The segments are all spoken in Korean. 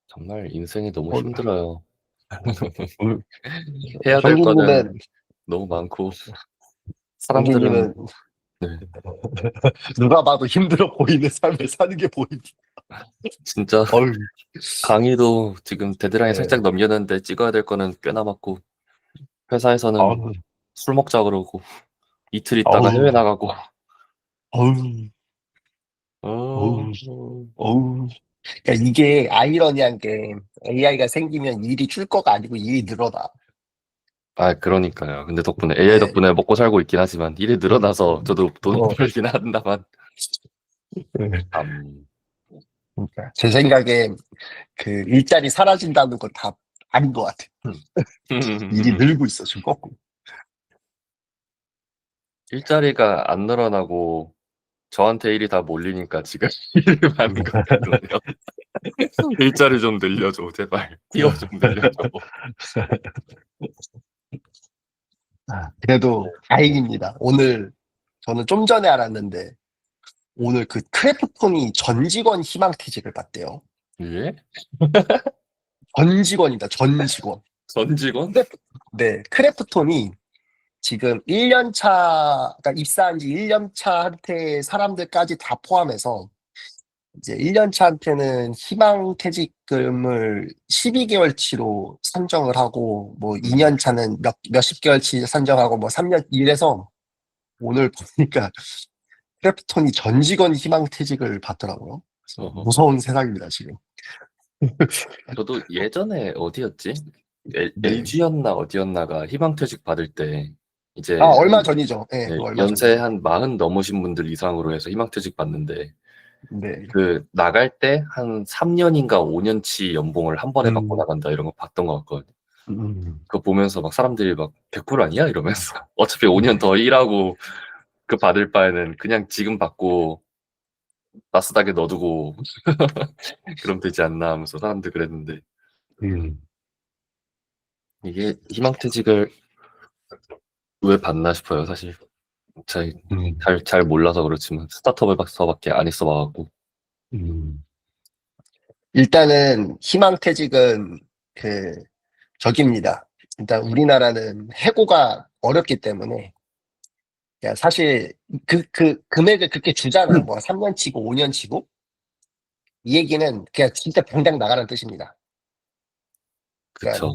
정말 인생이 너무 어, 힘들어요. 음, 해야 될 거는 형기님은, 너무 많고 사람들은 형기님은 네 누가 봐도 힘들어 보이는 삶을 사는 게 보입니다. 진짜 어휴, 강의도 지금 데드라인 네. 살짝 남겼는데 찍어야 될 거는 꽤 남았고 회사에서는 어우, 술 먹자 그러고 이틀 있다가 해외 어우, 나가고 어우, 어 어우, 어우. 그러니까 이게 아이러니한 게 AI가 생기면 일이 줄 거가 아니고 일이 늘어나. 아 그러니까요. 근데 덕분에 AI 네. 덕분에 먹고 살고 있긴 하지만 일이 늘어나서 저도 돈 어, 벌긴 한다만 네. 참 그러니까 제 생각에 그 일자리 사라진다는 건 다 아닌 것 같아. 일이 늘고 있어, 지금 거꾸로. 일자리가 안 늘어나고 저한테 일이 다 몰리니까 지금 일을 많은 것 같거든요. 일자리 좀 늘려줘 제발. 티업 좀 늘려줘. 그래도 다행입니다. 오늘 저는 좀 전에 알았는데 오늘 그 크래프톤이 전 직원 희망퇴직을 받대요. 예? 전 직원이다, 전 직원. 전 직원? 네, 크래프톤이 지금 1년 차, 그러니까 입사한 지 1년 차한테 사람들까지 다 포함해서 이제 1년 차한테는 희망퇴직금을 12개월치로 산정을 하고 뭐 2년 차는 몇십 개월치 산정하고 뭐 3년 이래서 오늘 보니까 크래프톤이 전 직원 희망퇴직을 받더라고요. 그래서 어허. 무서운 세상입니다, 지금. 저도 예전에 어디였지? 네. LG였나 어디였나가 희망퇴직 받을 때 아, 이제 얼마 한 전이죠. 네, 네, 그거 얼마 연세 전이죠. 한 40 넘으신 분들 이상으로 해서 희망퇴직 받는데 네. 그 나갈 때 한 3년인가 5년치 연봉을 한 번에 받고 음, 나간다 이런 거 봤던 것 같거든요. 음, 그거 보면서 막 사람들이 막 "100% 아니야?" 이러면서 어차피 5년 네. 더 일하고 그 받을 바에는 그냥 지금 받고 나스닥에 넣어 두고 그러면 되지 않나 하면서 사람들 그랬는데 음, 이게 희망퇴직을 왜 받나 싶어요 사실. 잘 음, 잘 몰라서 그렇지만 스타트업에 서밖에 안 있어 봐 갖고. 음. 일단은 희망퇴직은 그 저기입니다. 일단 우리나라는 해고가 어렵기 때문에 그냥 사실 그 금액을 그렇게 주잖아요. 뭐 3년 치고 5년 치고 이 얘기는 그냥 진짜 당장 나가는 뜻입니다. 그러니까 그쵸.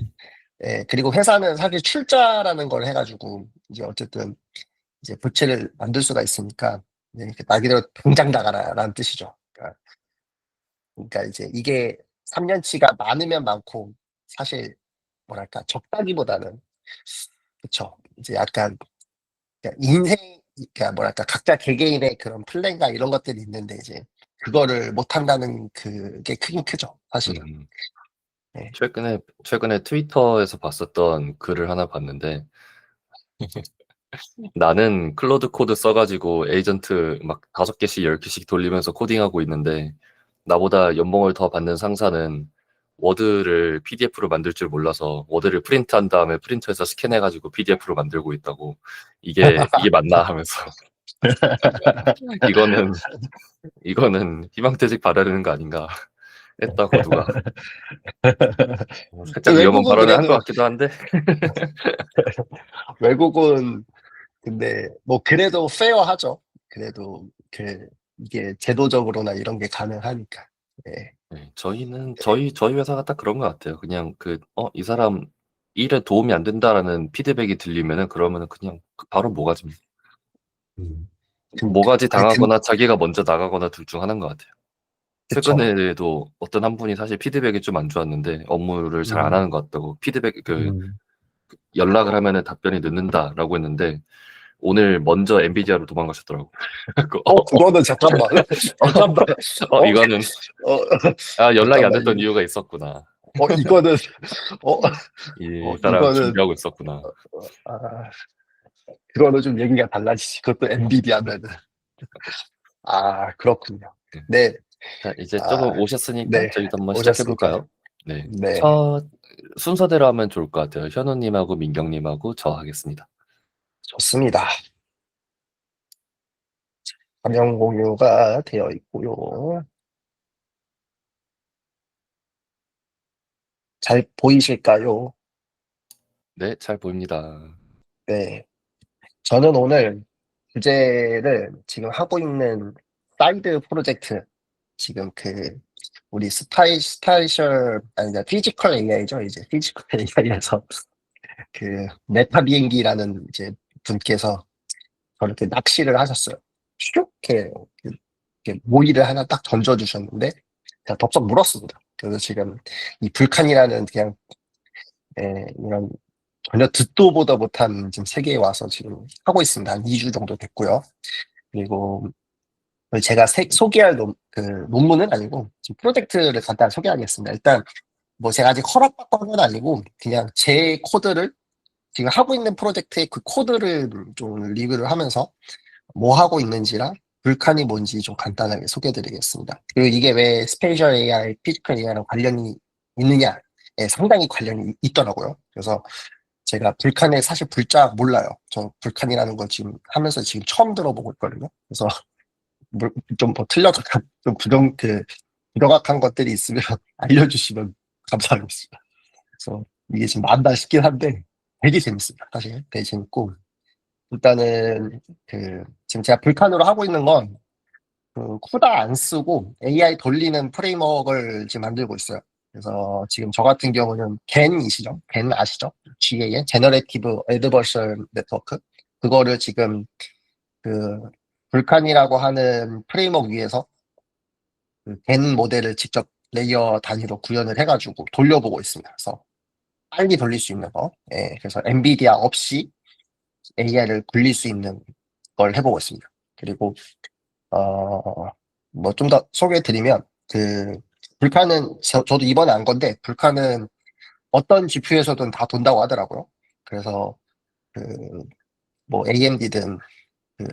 그리고 회사는 사실 출자라는 걸 해가지고 이제 어쨌든 이제 부채를 만들 수가 있으니까 말 그대로 당장 나가라라는 뜻이죠. 그러니까 이제 이게 3년치가 많으면 많고 사실 뭐랄까 적다기보다는 그쵸 이제 약간 그냥 인생 그러니까 뭐랄까 각자 개개인의 그런 플랜과 이런 것들이 있는데 이제 그거를 못 한다는 그게 크긴 크죠 사실은. 음. 네. 최근에 트위터에서 봤었던 글을 하나 봤는데 나는 클로드 코드 써 가지고 에이전트 막 5 개씩 10 개씩 돌리면서 코딩하고 있는데 나보다 연봉을 더 받는 상사는 워드를 PDF로 만들 줄 몰라서 워드를 프린트한 다음에 프린터에서 스캔해 가지고 PDF로 만들고 있다고. 이게 맞나 하면서 이거는 희망퇴직 받아야 되는 거 아닌가 했다고 누가 살짝 위험한 외국은 발언을 한 것 그래도 같기도 한데 외국은 근데 뭐 그래도 페어하죠. 그래도 이게 제도적으로나 이런 게 가능하니까. 네. 네. 저희 회사가 딱 그런 것 같아요. 그냥 이 사람 일에 도움이 안 된다."라는 피드백이 들리면은 그러면은 그냥 바로 모가지입니다. 음. 모가지 아니 당하거나 자기가 먼저 나가거나 둘 중 하나인 것 같아요. 그쵸. 최근에도 어떤 한 분이 사실 피드백이 좀 안 좋았는데 업무를 잘 안 음, 하는 것 같다고 음. 연락을 하면은 답변이 늦는다라고 했는데 오늘 먼저 엔비디아로 도망가셨더라고요. 그래 갖고 그거는 잠깐만. 잠깐만. 어, 이거는 어, 연락이 안 잠깐만. 됐던 이유가 있었구나. 이거는, 어, 이 사람 이거는, 준비하고 있었구나. 아, 그거는 좀 얘기가 달라지지. 그것도 엔비디아면은. 아, 그렇군요. 네. 네. 자, 이제 조금 아, 오셨으니까 네. 저희도 한번 시작해 오셨으니까. 볼까요? 네. 네. 순서대로 하면 좋을 것 같아요. 현우 님하고 민경 님하고 저 하겠습니다. 좋습니다. 화면 공유가 되어 있고요. 잘 보이실까요? 네, 잘 보입니다. 네. 저는 오늘 주제를 지금 하고 있는 사이드 프로젝트, 지금 우리 아니, 피지컬 AI죠. 이제 피지컬 AI에서 메타 비행기라는 이제 분께서 저렇게 낚시를 하셨어요. 슉! 이렇게 모이를 하나 딱 던져주셨는데, 제가 덥석 물었습니다. 그래서 지금 이 불칸이라는 그냥, 이런 전혀 듣도 보다 못한 지금 세계에 와서 지금 하고 있습니다. 한 2주 정도 됐고요. 그리고 제가 소개할 논문은 아니고 지금 프로젝트를 간단히 소개하겠습니다. 일단 뭐 제가 아직 허락받고 한 건 아니고 그냥 제 코드를 지금 하고 있는 프로젝트의 그 코드를 좀 리뷰를 하면서 뭐 하고 있는지랑 불칸이 뭔지 좀 간단하게 소개해드리겠습니다. 그리고 이게 왜 스페이셜 AI, 피지컬 AI랑 관련이 있느냐에 상당히 관련이 있더라고요. 그래서 제가 불칸에 사실 불자 몰라요. 저 불칸이라는 걸 지금 하면서 지금 처음 들어보고 있거든요. 그래서 좀 뭐 틀려서 좀 부정확한 것들이 있으면 알려주시면 감사하겠습니다. 그래서 이게 지금 맞나 싶긴 한데 되게 재밌습니다. 사실 되게 재밌고 일단은 지금 제가 불칸으로 하고 있는 건 쿠다 안 쓰고 AI 돌리는 프레임워크를 지금 만들고 있어요. 그래서 지금 저 같은 경우는 GAN이시죠? GAN 아시죠? GAN, Generative Adversarial Network. 그거를 지금 그 불칸이라고 하는 프레임워크 위에서 GAN 모델을 직접 레이어 단위로 구현을 해가지고 돌려보고 있습니다. 그래서 빨리 돌릴 수 있는 거. 예, 그래서 엔비디아 없이 AI를 굴릴 수 있는 걸 해보고 있습니다. 그리고 뭐 좀 더 소개해드리면 불카는 저도 이번에 안 건데 불카는 어떤 GPU에서든 다 돈다고 하더라고요. 그래서 뭐 AMD든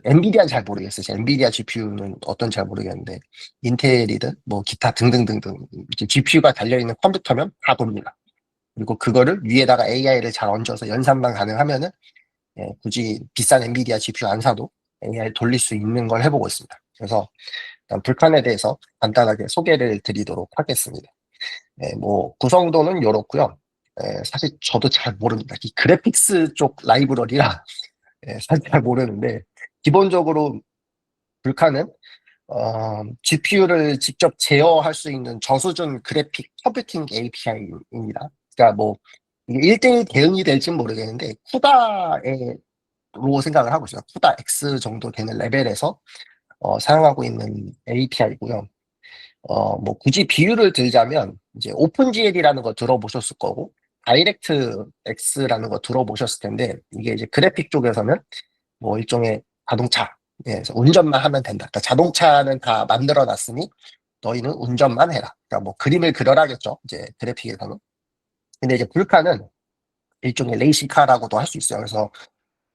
엔비디아는 잘 모르겠어요. 엔비디아 GPU는 어떤지 잘 모르겠는데 인텔이든 뭐 기타 등등등등 이제 GPU가 달려있는 컴퓨터면 다 돕니다. 그리고 그거를 위에다가 AI를 잘 얹어서 연산만 가능하면은 굳이 비싼 엔비디아 GPU 안 사도 AI를 돌릴 수 있는 걸 해보고 있습니다. 그래서 일단 불칸에 대해서 간단하게 소개를 드리도록 하겠습니다. 뭐 구성도는 이렇고요. 사실 저도 잘 모릅니다. 이 그래픽스 쪽 라이브러리라 사실 잘 모르는데 기본적으로 불칸은 GPU를 직접 제어할 수 있는 저수준 그래픽 컴퓨팅 API입니다. 그러니까 뭐 이게 1대1 대응이 될지는 모르겠는데 쿠다로 생각을 하고 있어요. 쿠다 X 정도 되는 레벨에서 사용하고 있는 API고요. 뭐 굳이 비유를 들자면 이제 오픈GL이라는 거 들어보셨을 거고 다이렉트 X라는 거 들어보셨을 텐데 이게 이제 그래픽 쪽에서는 뭐 일종의 자동차, 그래서 운전만 하면 된다. 그러니까 자동차는 다 만들어 놨으니 너희는 운전만 해라. 그러니까 뭐 그림을 그려라겠죠. 이제 그래픽에서는. 근데 이제 불카는 일종의 레이싱카라고도 할 수 있어요. 그래서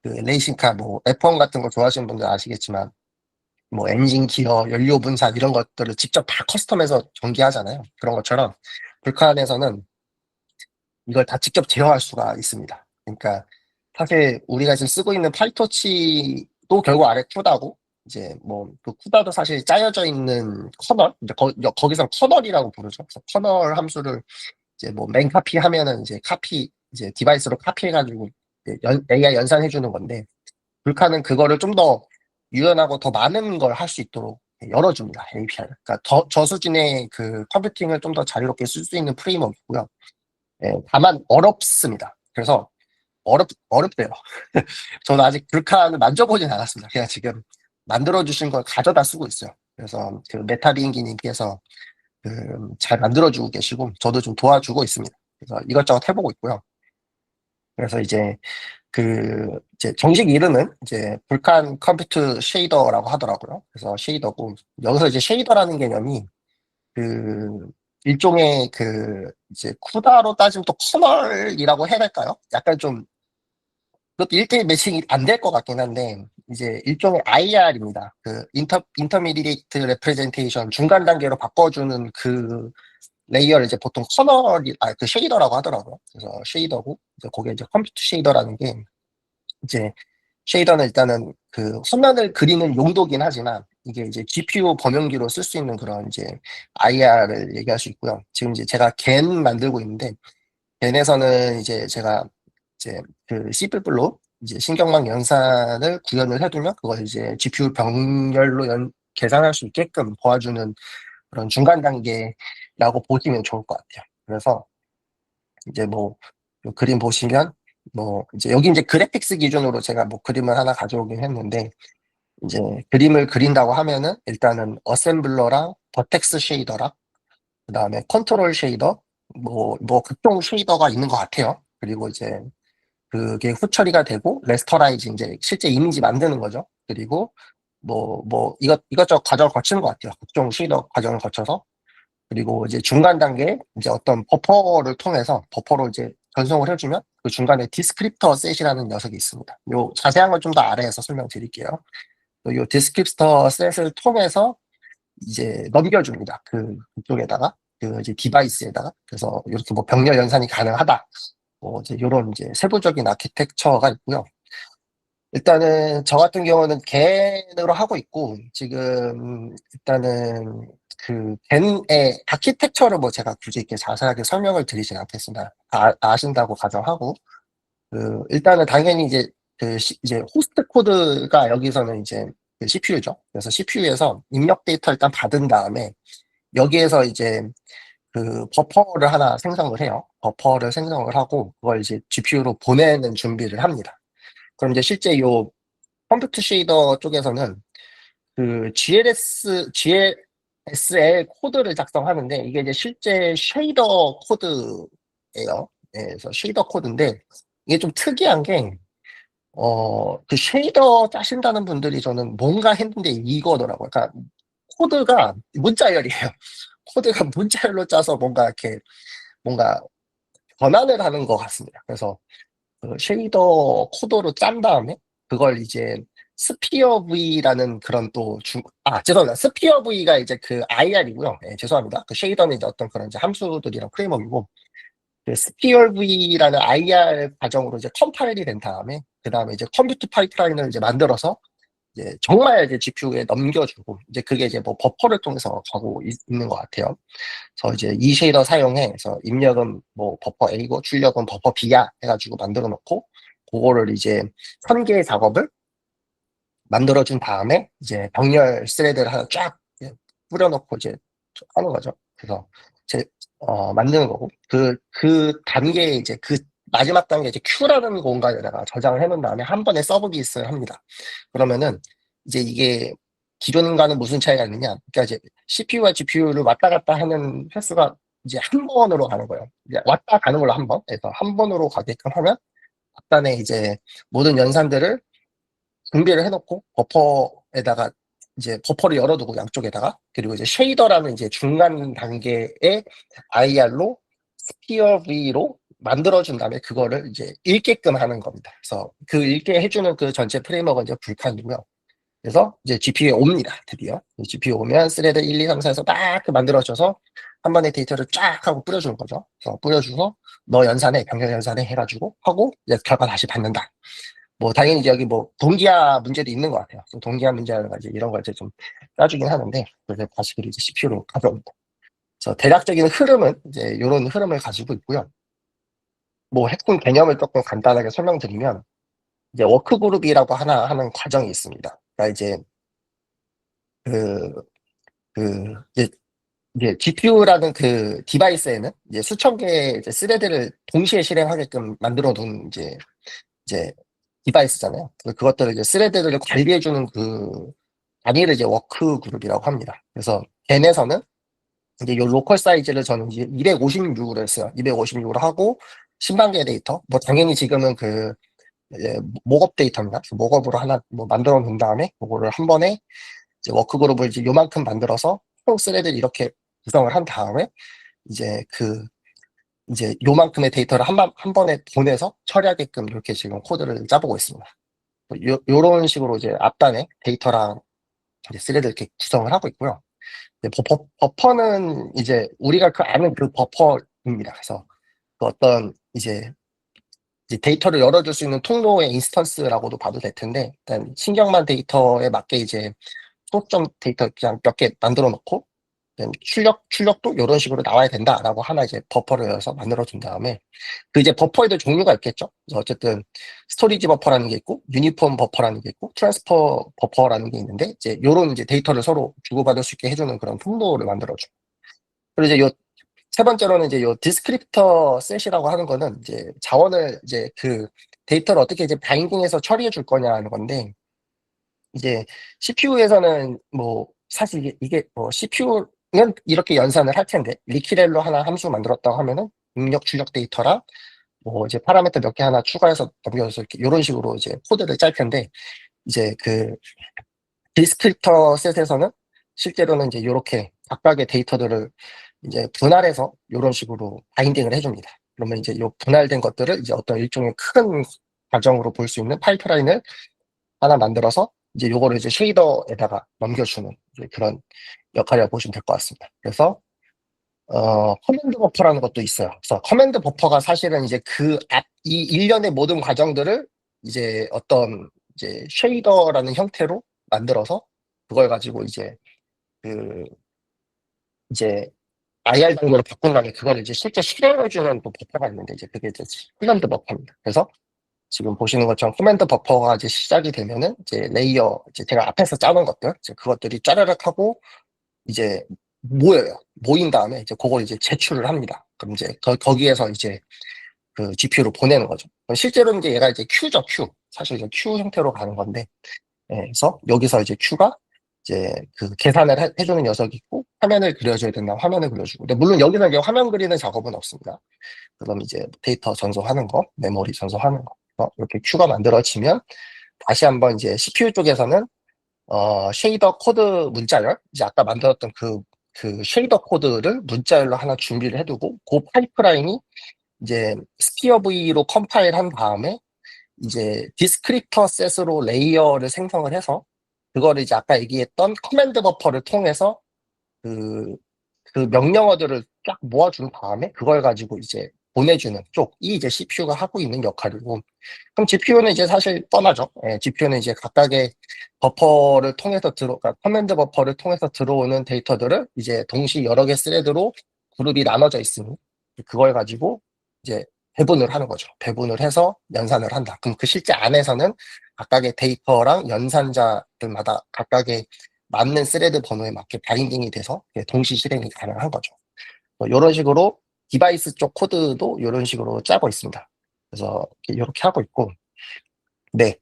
레이싱카 뭐 F1 같은 거 좋아하시는 분들 아시겠지만 뭐 엔진 기어, 연료 분산 이런 것들을 직접 다 커스텀해서 전개하잖아요. 그런 것처럼 불칸에서는 이걸 다 직접 제어할 수가 있습니다. 그러니까 사실 우리가 지금 쓰고 있는 파이토치도 결국 아래 쿠다고 이제 뭐 그 쿠다도 사실 짜여져 있는 커널 이제 거기서 커널이라고 부르죠. 그래서 커널 함수를 이제 뭐 맨카피 하면은 이제 이제 디바이스로 카피해가지고 AI 연산해 주는 건데 불카는 그거를 좀 더 유연하고 더 많은 걸 할 수 있도록 열어줍니다. API를. 그러니까 저수준의 컴퓨팅을 좀 더 자유롭게 쓸 수 있는 프레임워크이고요. 다만 어렵습니다. 그래서 어렵대요. 저는 아직 불칸을 만져보진 않았습니다. 그냥 지금 만들어주신 걸 가져다 쓰고 있어요. 그래서 메타 비행기님께서 잘 만들어주고 계시고 저도 좀 도와주고 있습니다. 그래서 이것저것 해보고 있고요. 그래서 이제 정식 이름은 이제 불칸 컴퓨트 쉐이더라고 하더라고요. 그래서 쉐이더고 여기서 이제 쉐이더라는 개념이 그 일종의 이제 쿠다로 따지면 또 커널이라고 해야 될까요? 약간 좀 그것도 1대1 매칭이 안 될 것 같긴 한데 이제 일종의 IR입니다. 인터미디에이트 레프레젠테이션 중간 단계로 바꿔주는 레이어를 이제 보통 쉐이더라고 하더라고요. 그래서 쉐이더고 이제 거기에 이제 컴퓨터 쉐이더라는 게 이제 쉐이더는 일단은 화면을 그리는 용도긴 하지만 이게 이제 GPU 범용기로 쓸 수 있는 그런 이제 IR을 얘기할 수 있고요. 지금 이제 제가 겐 만들고 있는데 겐에서는 이제 제가 이제 그 C++로 이제 신경망 연산을 구현을 해두면 그걸 이제 GPU 병렬로 계산할 수 있게끔 도와주는 그런 중간 단계라고 보시면 좋을 것 같아요. 그래서 이제 뭐 그림 보시면 뭐 이제 여기 이제 그래픽스 기준으로 제가 뭐 그림을 하나 가져오긴 했는데 이제 그림을 그린다고 하면은 일단은 어셈블러랑 버텍스 쉐이더랑 그다음에 컨트롤 쉐이더 뭐 각종 쉐이더가 있는 것 같아요. 그리고 이제 그게 후처리가 되고 레스터라이즈 이제 실제 이미지 만드는 거죠. 그리고 이것저것 과정을 거치는 것 같아요. 각종 쉐이더 과정을 거쳐서 그리고 이제 중간 단계에 이제 어떤 버퍼를 통해서 버퍼로 이제 전송을 해주면 그 중간에 디스크립터 셋이라는 녀석이 있습니다. 요 자세한 건 좀 더 아래에서 설명드릴게요. 요 디스크립터 셋을 통해서 이제 넘겨줍니다. 그쪽에다가 그 이제 디바이스에다가 그래서 이렇게 뭐 병렬 연산이 가능하다. 뭐 이제 이런 이제 세부적인 아키텍처가 있고요. 일단은 저 같은 경우는 겐으로 하고 있고 지금 일단은 그 겐의 아키텍처를 뭐 제가 굳이 이렇게 자세하게 설명을 드리진 않겠습니다. 아신다고 가정하고 일단은 당연히 이제 이제 호스트 코드가 여기서는 이제 그 CPU죠. 그래서 CPU에서 입력 데이터 일단 받은 다음에 여기에서 이제 그 버퍼를 하나 생성을 해요. 버퍼를 생성을 하고 그걸 이제 GPU로 보내는 준비를 합니다. 그럼 이제 실제 요 컴퓨트 쉐이더 쪽에서는 그 GLSL 코드를 작성하는데 이게 이제 실제 쉐이더 코드예요. 네, 그래서 쉐이더 코드인데 이게 좀 특이한 게 그 쉐이더 짜신다는 분들이 저는 뭔가 했는데 이거더라고요. 그러니까 코드가 문자열이에요. 코드가 문자열로 짜서 뭔가 변환을 하는 것 같습니다. 그래서 그 쉐이더 코드로 짠 다음에 그걸 이제 스피어 V라는 그런 죄송합니다. 스피어 V가 이제 그 IR이고요. 네, 죄송합니다. 그 쉐이더는 이제 어떤 그런 이제 함수들이랑 프레임워크이고 그 스피어 V라는 IR 과정으로 이제 컴파일이 된 다음에 그 다음에 이제 컴퓨트 파이프라인을 이제 만들어서 이제 정말 이제 GPU에 넘겨주고 이제 그게 이제 뭐 버퍼를 통해서 가고 있는 것 같아요. 그래서 이제 이 쉐이더 사용해서 입력은 뭐 버퍼 A고 출력은 버퍼 B야 해가지고 만들어 놓고 그거를 이제 선계 작업을 만들어준 다음에 이제 병렬 스레드를 하나 쫙 뿌려놓고 이제 하는 거죠. 그래서 이제 만드는 거고 그 단계에 이제 그 마지막 단계 이제 Q라는 공간에다가 저장을 해놓은 다음에 한 번에 서브비스를 합니다. 그러면은 이제 이게 기존과는 무슨 차이가 있느냐? 그러니까 이제 CPU와 GPU를 왔다 갔다 하는 횟수가 이제 한 번으로 가는 거예요. 이제 왔다 가는 걸로 한 번. 그래서 한 번으로 가게끔 하면 앞단에 이제 모든 연산들을 준비를 해놓고 버퍼에다가 이제 버퍼를 열어두고 양쪽에다가 그리고 이제 쉐이더라는 이제 중간 단계의 IR로 스피어 V로 만들어준 다음에 그거를 이제 읽게끔 하는 겁니다. 그래서 그 읽게 해주는 그 전체 프레임워크가 이제 불칸이고요. 그래서 이제 GPU에 옵니다. 드디어 GPU 오면 스레드 1, 2, 3, 4에서 딱 만들어져서 한 번에 데이터를 쫙 하고 뿌려주는 거죠. 그래서 뿌려주고 너 연산해 병렬 연산해 해가지고 하고 이제 결과 다시 받는다. 뭐 당연히 이제 여기 뭐 동기화 문제도 있는 것 같아요. 동기화 문제라든가 이제 이런 걸 이제 좀 따주긴 하는데 그래서 다시 이제 CPU로 가져옵니다. 그래서 대략적인 흐름은 이제 이런 흐름을 가지고 있고요. 뭐 핵심 개념을 조금 간단하게 설명드리면 이제 워크그룹이라고 하나 하는 과정이 있습니다. 그러니까 이제 그, 이제 GPU라는 그 디바이스에는 이제 수천 개의 이제 스레드를 동시에 실행하게끔 만들어 둔 이제 디바이스잖아요. 그것들을 이제 스레드를 관리해주는 그 단위를 이제 워크 그룹이라고 합니다. 그래서 겐에서는 이제 요 로컬 사이즈를 저는 이제 256으로 했어요. 256으로 하고 신반계 데이터. 뭐 당연히 지금은 그 이제 목업 데이터입니다. 목업으로 하나 뭐 만들어 놓은 다음에 그거를 한 번에 이제 워크 그룹을 이제 요만큼 만들어서 총 스레드를 이렇게 구성을 한 다음에 이제 이제 요만큼의 데이터를 한 번에 보내서 처리하게끔 이렇게 지금 코드를 짜보고 있습니다. 요런 식으로 이제 앞단에 데이터랑 이제 스레드 이렇게 구성을 하고 있고요. 버퍼는 이제 우리가 아는 그 버퍼입니다. 그래서 그 어떤 이제 데이터를 열어줄 수 있는 통로의 인스턴스라고도 봐도 될 텐데, 일단 신경만 데이터에 맞게 이제 소점 데이터 그냥 몇 개 만들어 놓고, 출력도 이런 식으로 나와야 된다라고 하나 이제 버퍼를 열어서 만들어준 다음에 그 이제 버퍼에도 종류가 있겠죠. 그래서 어쨌든 스토리지 버퍼라는 게 있고 유니폼 버퍼라는 게 있고 트랜스퍼 버퍼라는 게 있는데 이제 요런 이제 데이터를 서로 주고받을 수 있게 해주는 그런 통로를 만들어줘. 그리고 이제 요 세 번째로는 이제 요 디스크립터 셋이라고 하는 거는 이제 자원을 이제 그 데이터를 어떻게 이제 바인딩해서 처리해 줄 거냐 하는 건데 이제 CPU에서는 뭐 사실 이게 뭐 CPU는 이렇게 연산을 할 텐데 리키렐로 하나 함수 만들었다고 하면은 입력 출력 데이터랑 뭐 이제 파라미터 몇 개 하나 추가해서 넘겨서 이렇게 이런 식으로 이제 코드를 짤 텐데 이제 그 디스크립터 셋에서는 실제로는 이제 이렇게 각각의 데이터들을 이제 분할해서 이런 식으로 바인딩을 해줍니다. 그러면 이제 이 분할된 것들을 이제 어떤 일종의 큰 과정으로 볼 수 있는 파이프라인을 하나 만들어서 이제 요거를 이제 쉐이더에다가 넘겨주는 이제 그런 역할이라고 보시면 될 것 같습니다. 그래서 커맨드 버퍼라는 것도 있어요. 그래서 커맨드 버퍼가 사실은 이제 이 일련의 모든 과정들을 이제 어떤 이제 쉐이더라는 형태로 만들어서 그걸 가지고 그 이제 IR 단계로 바꾼 다음에 그걸 이제 실제 실행해주는 또 버퍼가 있는데 이제 그게 이제 커맨드 버퍼입니다. 그래서 지금 보시는 것처럼 커맨드 버퍼가 이제 시작이 되면은 이제 레이어 이제 제가 앞에서 짜는 것들 이제 그것들이 짜르륵 하고 이제 모여요. 모인 다음에 이제 그걸 이제 제출을 합니다. 그럼 이제 거기에서 이제 그 GPU로 보내는 거죠. 실제로는 이제 얘가 이제 Q죠, Q. 사실 이제 Q 형태로 가는 건데, 예, 그래서 여기서 이제 Q가 이제 그 계산을 해주는 녀석이 있고 화면을 그려줘야 된다면 화면을 그려주고. 근데 물론 여기는 이제 화면 그리는 작업은 없습니다. 그럼 이제 데이터 전송하는 거, 메모리 전송하는 거. 이렇게 Q가 만들어지면 다시 한번 이제 CPU 쪽에서는 쉐이더 코드 문자열, 이제 아까 만들었던 그 쉐이더 코드를 문자열로 하나 준비를 해두고, 그 파이프라인이 이제 스피어-V로 컴파일 한 다음에, 이제 디스크립터 셋으로 레이어를 생성을 해서, 그거를 이제 아까 얘기했던 커맨드 버퍼를 통해서 그, 그 명령어들을 쫙 모아준 다음에, 그걸 가지고 이제 보내주는 쪽이 이제 CPU가 하고 있는 역할이고, 그럼 GPU는 이제 사실 뻔하죠. 예, GPU는 이제 각각의 버퍼를 통해서 그러니까 커맨드 버퍼를 통해서 들어오는 데이터들을 이제 동시 여러 개 스레드로 그룹이 나눠져 있으니 그걸 가지고 이제 배분을 하는 거죠. 배분을 해서 연산을 한다. 그럼 그 실제 안에서는 각각의 데이터랑 연산자들마다 각각의 맞는 스레드 번호에 맞게 바인딩이 돼서 동시 실행이 가능한 거죠. 이런 식으로 디바이스 쪽 코드도 이런 식으로 짜고 있습니다. 그래서 이렇게 하고 있고, 네.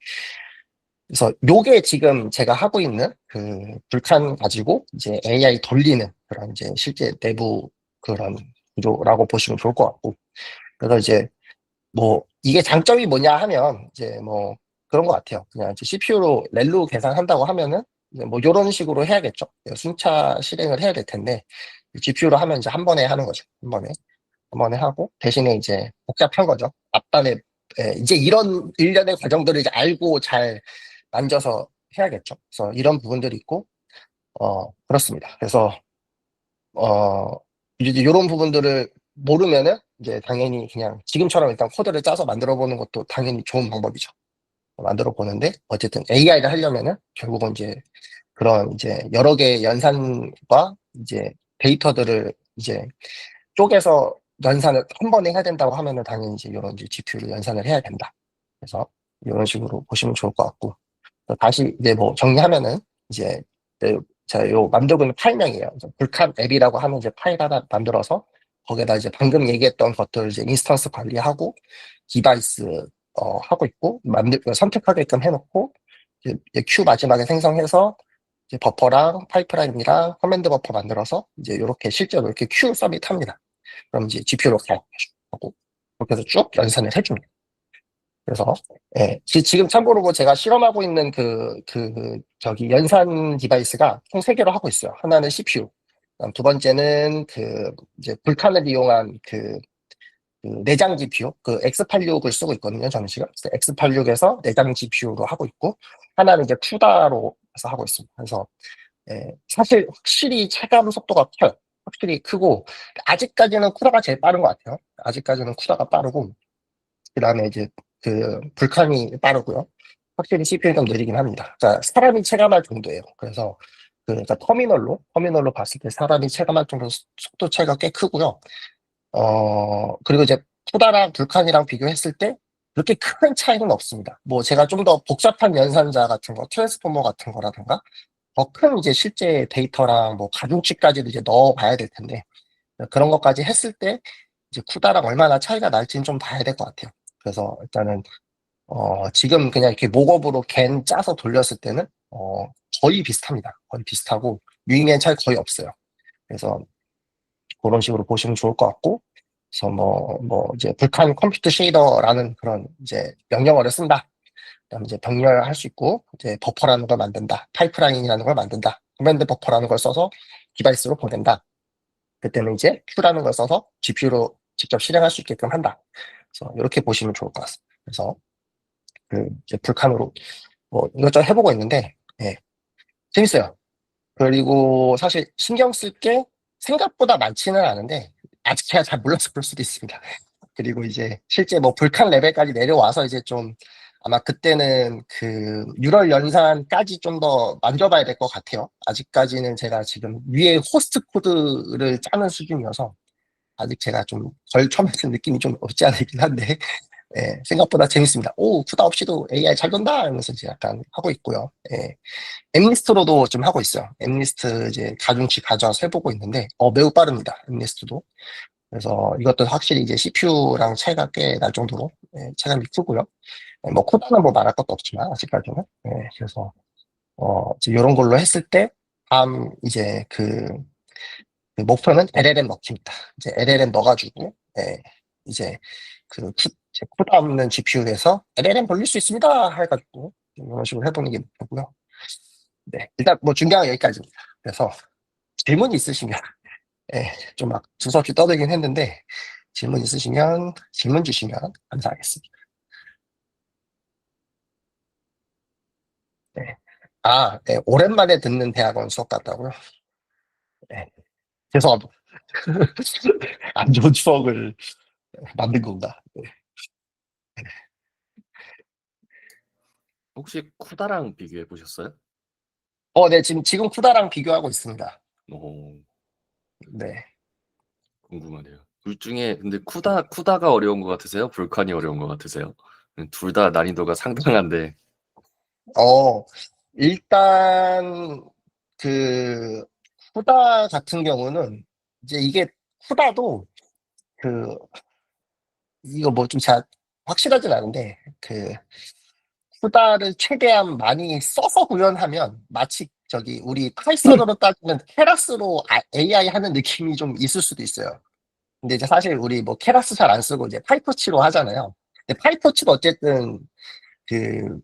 그래서 요게 지금 제가 하고 있는 그 불칸 가지고 이제 AI 돌리는 그런 이제 실제 내부 그런 구조라고 보시면 좋을 것 같고, 그래서 이제 뭐 이게 장점이 뭐냐 하면 이제 뭐 그런 것 같아요. 그냥 이제 CPU로 렐로 계산한다고 하면은 이제 뭐 이런 식으로 해야겠죠. 순차 실행을 해야 될 텐데 GPU로 하면 이제 한 번에 하는 거죠. 한 번에 하고 대신에 이제 복잡한 거죠. 앞단에 이제 이런 일련의 과정들을 이제 알고 잘 만져서 해야겠죠. 그래서 이런 부분들이 있고 그렇습니다. 그래서 어 이제 이런 부분들을 모르면은 이제 당연히 그냥 지금처럼 일단 코드를 짜서 만들어 보는 것도 당연히 좋은 방법이죠. 만들어 보는데 어쨌든 AI를 하려면은 결국은 이제 그런 이제 여러 개의 연산과 이제 데이터들을 이제 쪼개서 연산을 한 번에 해야 된다고 하면은 당연히 이제 이런 이제 GPU를 연산을 해야 된다. 그래서 이런 식으로 보시면 좋을 것 같고 다시 이제 뭐 정리하면은 이제 제가 요 만들고 있는 파일명이에요. 불칸 앱이라고 하는 이제 파일 하나 만들어서 거기에다 이제 방금 얘기했던 것들 이제 인스턴스 관리하고 디바이스 하고 있고 선택하게끔 해놓고 이제 큐 마지막에 생성해서 이제 버퍼랑 파이프라인이랑 커맨드 버퍼 만들어서 이제 이렇게 실제로 이렇게 큐 서밋합니다. 그럼 이제 GPU로 가고 그렇게 해서 쭉 연산을 해줍니다. 그래서 예, 지금 참고로 뭐 제가 실험하고 있는 저기 연산 디바이스가 총 3개로 하고 있어요. 하나는 CPU, 두 번째는 그 이제 불칸을 이용한 그 내장 GPU, 그 X86을 쓰고 있거든요, 저는 지금. X86에서 내장 GPU로 하고 있고, 하나는 이제 쿠다로 해서 하고 있습니다. 그래서 사실 확실히 체감 속도가 커요. 확실히 크고, 아직까지는 쿠다가 제일 빠른 것 같아요. 아직까지는 쿠다가 빠르고, 그 다음에 이제 그 불칸이 빠르고요. 확실히 CPU는 좀 느리긴 합니다. 자, 사람이 체감할 정도예요. 그래서 그러니까 터미널로 봤을 때 사람이 체감할 정도로 속도 차이가 꽤 크고요. 그리고 이제 쿠다랑 불칸이랑 비교했을 때 그렇게 큰 차이는 없습니다. 뭐 제가 좀 더 복잡한 연산자 같은 거, 트랜스포머 같은 거라든가 더 큰 이제 실제 데이터랑 뭐 가중치까지도 이제 넣어봐야 될 텐데 그런 것까지 했을 때 이제 쿠다랑 얼마나 차이가 날지는 좀 봐야 될 것 같아요. 그래서 일단은 지금 그냥 이렇게 목업으로 갠 짜서 돌렸을 때는 거의 비슷합니다. 거의 비슷하고 유의미한 차이 거의 없어요. 그래서 그런 식으로 보시면 좋을 것 같고, 그래서 이제 불칸 컴퓨터 쉐이더라는 그런 이제 명령어를 쓴다. 그다음에 이제 병렬할 수 있고, 이제 버퍼라는 걸 만든다. 파이프라인이라는 걸 만든다. 커맨드 버퍼라는 걸 써서 디바이스로 보낸다. 그때는 이제 Q라는 걸 써서 GPU로 직접 실행할 수 있게끔 한다. 그래서 이렇게 보시면 좋을 것 같습니다. 그래서 그 이제 불칸으로 뭐 이것저것 해보고 있는데, 예, 재밌어요. 그리고 사실 신경 쓸 게 생각보다 많지는 않은데 아직 제가 잘 몰라서 그럴 수도 있습니다. 그리고 이제 실제 뭐 불칸 레벨까지 내려와서 이제 좀 아마 그때는 그 유럴 연산까지 좀 더 만져봐야 될 것 같아요. 아직까지는 제가 지금 위에 호스트 코드를 짜는 수준이어서 아직 제가 좀 덜 처음에 느낌이 좀 없지 않아 있긴 한데 예, 생각보다 재밌습니다. 오, 쿠다 없이도 AI 잘 돈다! 이러면서 이제 약간 하고 있고요. 예. 엠리스트로도 좀 하고 있어요. 엠리스트 이제 가중치 가져와서 해보고 있는데, 매우 빠릅니다. 엠리스트도. 그래서 이것도 확실히 이제 CPU랑 차이가 꽤 날 정도로, 예, 체감이 크고요. 예, 뭐, 코드는 뭐 말할 것도 없지만, 아직까지는. 예, 그래서, 이제 이런 걸로 했을 때, 다음 이제 그 목표는 LLM 넣기입니다. 이제 LLM 넣어가지고, 예, 이제 이제 코드 없는 GPU에서 LLM 돌릴 수 있습니다. 해가지고, 이런 식으로 해보는 게 목표고요. 네, 일단 뭐 중요한 건 여기까지입니다. 그래서 질문 있으시면 예, 좀 막 두서없이 떠들긴 했는데 질문 있으시면 질문 주시면 감사하겠습니다. 네. 네, 오랜만에 듣는 대학원 수업 같다고요? 네, 죄송합니다. 안 좋은 추억을 만든 건가? 네. 혹시 쿠다랑 비교해 보셨어요? 네, 지금 쿠다랑 비교하고 있습니다. 오, 네. 궁금하네요. 둘 중에 근데 쿠다가 어려운 것 같으세요? 불칸이 어려운 것 같으세요? 둘 다 난이도가 상당한데. 어, 일단 그 쿠다 같은 경우는 이제 이게 쿠다도 그 이거 뭐 좀 잘 확실하진 않은데 그 후다를 최대한 많이 써서 구현하면 마치 저기 우리 파이썬으로 따지면 케라스로 AI 하는 느낌이 좀 있을 수도 있어요. 근데 이제 사실 우리 뭐 케라스 잘 안 쓰고 이제 파이토치로 하잖아요. 근데 파이토치도 어쨌든 그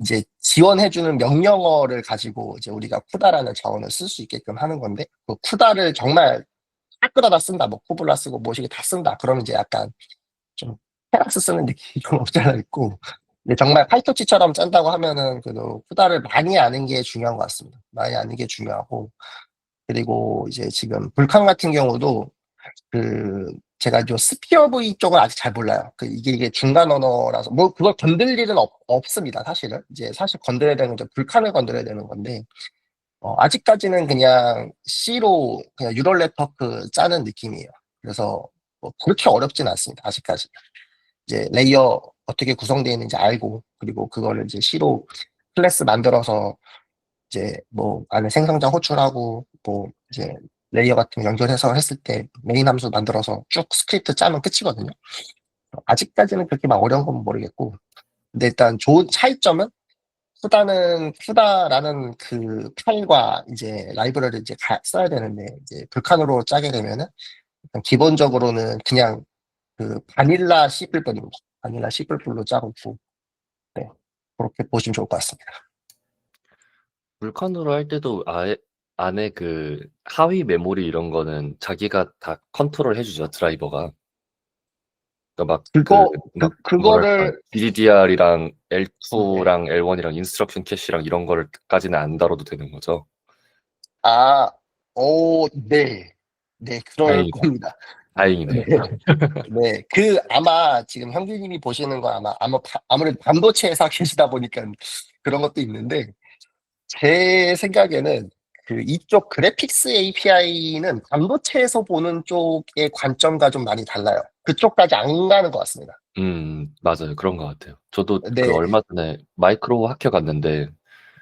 이제 지원해주는 명령어를 가지고 이제 우리가 쿠다라는 자원을 쓸 수 있게끔 하는 건데 그 쿠다를 정말 딱 끌어다 쓴다. 뭐 코블라 쓰고 뭐시기 다 쓴다. 그러면 이제 약간 좀 테라스 쓰는 느낌이 좀 없지 않아 있고 근데 정말 파이터치처럼 짠다고 하면은 그래도 후다를 많이 아는 게 중요한 것 같습니다. 많이 아는 게 중요하고 그리고 이제 지금 불칸 같은 경우도 그 제가 요 스피어 V 쪽은 아직 잘 몰라요. 이게 중간 언어라서 뭐 그걸 건들 일은 없습니다. 사실은 이제 사실 건드려야 되는 건 불칸을 건드려야 되는 건데 아직까지는 그냥 C로 그냥 유럴 네트워크 짜는 느낌이에요. 그래서 뭐 그렇게 어렵진 않습니다. 아직까지. 이제 레이어 어떻게 구성되어 있는지 알고 그리고 그거를 이제 C로 클래스 만들어서 이제 뭐 안에 생성자 호출하고 뭐 이제 레이어 같은 거 연결해서 했을 때 메인 함수 만들어서 쭉 스크립트 짜면 끝이거든요. 아직까지는 그렇게 막 어려운 건 모르겠고 근데 일단 좋은 차이점은 푸다라는 그 파일과 이제 라이브러리를 이제 써야 되는데 이제 불칸으로 짜게 되면은 일단 기본적으로는 그냥 그 바닐라 C++입니다. 바닐라 C++로 짜고 있고 네, 그렇게 보시면 좋을 것 같습니다. 불칸으로 할 때도 아예 안에 그 하위 메모리 이런 거는 자기가 다 컨트롤 해주죠, 드라이버가. 그러니까 뭐랄까, 그거를 DDR이랑 네. L2랑 L1이랑 인스트럭션 캐시랑 이런 거까지는 안 다뤄도 되는 거죠. 아, 네. 네, 그럴 다행이다. 겁니다. 네. 다행이네. 네, 아마 지금 형규님이 보시는 건 아무래도 반도체 회사 계시다 보니까 그런 것도 있는데, 제 생각에는 그 이쪽 그래픽스 API는 반도체에서 보는 쪽의 관점과 좀 많이 달라요. 그쪽까지 안 가는 것 같습니다. 맞아요. 그런 것 같아요. 저도 그 네, 얼마 전에 마이크로 학회 갔는데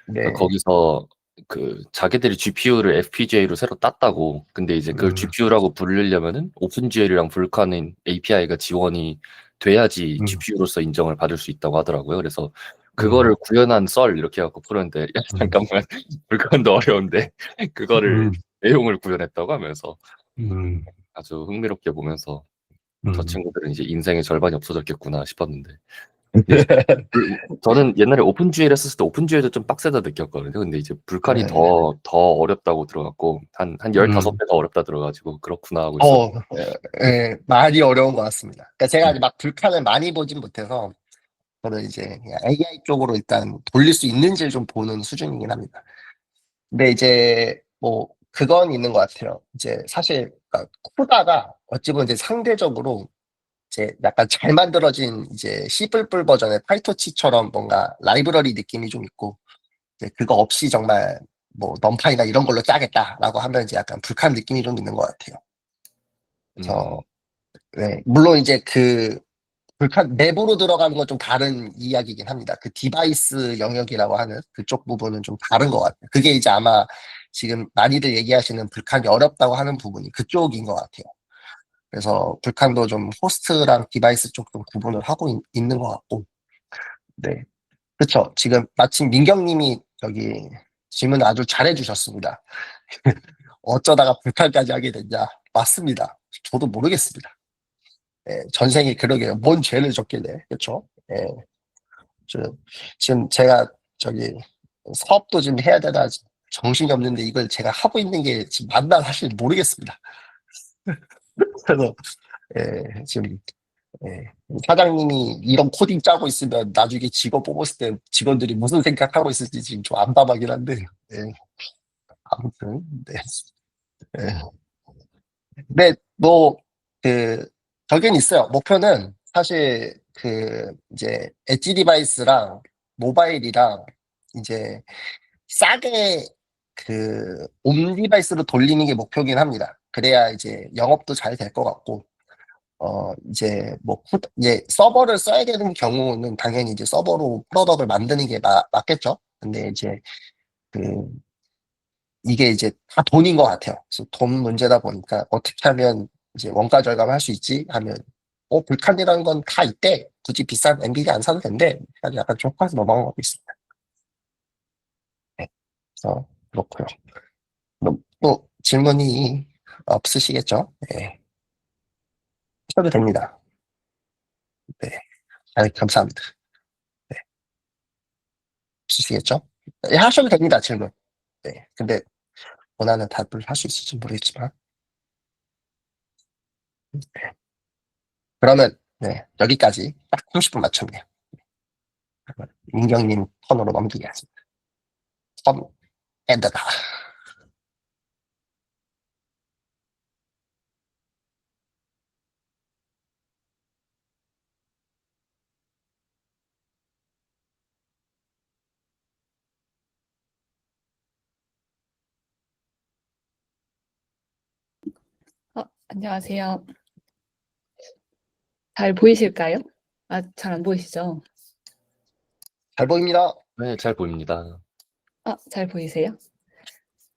그 네, 거기서 그 자기들이 GPU를 FPGA로 새로 땄다고. 근데 이제 그걸 음, GPU라고 부르려면은 오픈GL이랑 불카는 API가 지원이 돼야지 음, GPU로서 인정을 받을 수 있다고 하더라고요. 그래서 그거를 음, 구현한 썰 이렇게 해갖고 푸는데 야, 음, 잠깐만 불카도 어려운데 그거를 음, 내용을 구현했다고 하면서 음, 아주 흥미롭게 보면서 저 음. 친구들은 이제 인생의 절반이 없어졌겠구나 싶었는데 예. 저는 옛날에 오픈GL 했었을 때 오픈GL도 좀 빡세다 느꼈거든요. 근데 이제 불칼이 네, 더 어렵다고 들어갔고 한 15배 더 어렵다 들어가지고 그렇구나 하고 있었. 어, 많이 어려운 것 같습니다. 그러니까 제가 막 불판을 많이 보진 못해서 저는 이제 그냥 AI 쪽으로 일단 돌릴 수 있는지를 좀 보는 수준이긴 합니다. 근데 이제 뭐 그건 있는 것 같아요. 이제 사실 그러니까 쿠다가 어찌 보면 이제 상대적으로 이제 약간 잘 만들어진 이제 C++ 버전의 파이토치처럼 뭔가 라이브러리 느낌이 좀 있고 이제 그거 없이 정말 뭐 넘파이나 이런 걸로 짜겠다라고 하면 이제 약간 불쾌한 느낌이 좀 있는 것 같아요. 그래서 음, 네, 물론 이제 그 불판 내부로 들어가는 건 좀 다른 이야기이긴 합니다. 그 디바이스 영역이라고 하는 그쪽 부분은 좀 다른 것 같아요. 그게 이제 아마 지금 많이들 얘기하시는 불칸이 어렵다고 하는 부분이 그쪽인 것 같아요. 그래서 불칸도 좀 호스트랑 디바이스 쪽 좀 구분을 하고 있는 것 같고, 네. 그렇죠. 지금 마침 민경님이 여기 질문 아주 잘해주셨습니다. 어쩌다가 불칸까지 하게 됐냐? 맞습니다. 저도 모르겠습니다. 예, 전생에 그러게요. 뭔 죄를 졌길래, 그렇죠? 예. 저- 지금 제가 저기 사업도 좀 해야 되나 정신이 없는데 이걸 제가 하고 있는 게 지금 맞나 사실 모르겠습니다. 그래서 지금 사장님이 이런 코딩 짜고 있으면 나중에 직원 뽑았을 때 직원들이 무슨 생각하고 있을지 지금 좀 암담하긴 한데 예, 아무튼 네. 예. 근데 뭐그 저긴 있어요. 목표는 사실 그 이제 엣지 디바이스랑 모바일이랑 이제 싸게 그 온 디바이스로 돌리는 게 목표긴 합니다. 그래야 이제 영업도 잘 될 것 같고, 이제 뭐 이제 서버를 써야 되는 경우는 당연히 이제 서버로 프로덕을 만드는 게 맞겠죠. 근데 이제 그 이게 이제 다 돈인 것 같아요. 그래서 돈 문제다 보니까 어떻게 하면 이제 원가 절감할 수 있지 하면 불칸이라는 건 다 있대. 굳이 비싼 엔비디아 안 사도 된대. 약간 쪽파서 넘어가고 있습니다. 네. 그래서 그렇고요. 또 질문이 없으시겠죠? 네, 하셔도 됩니다. 네, 감사합니다. 네, 없으시겠죠? 네, 하셔도 됩니다, 질문. 네, 근데 원하는 답을 할 수 있을지 모르겠지만. 네, 그러면, 네, 여기까지 딱 30분 맞췄네요. 그러면 민경님 턴으로 넘기겠습니다. 턴, 엔드다. 안녕하세요. 잘 보이실까요? 잘 안 보이시죠? 잘 보입니다. 네, 잘 보입니다. 잘 보이세요?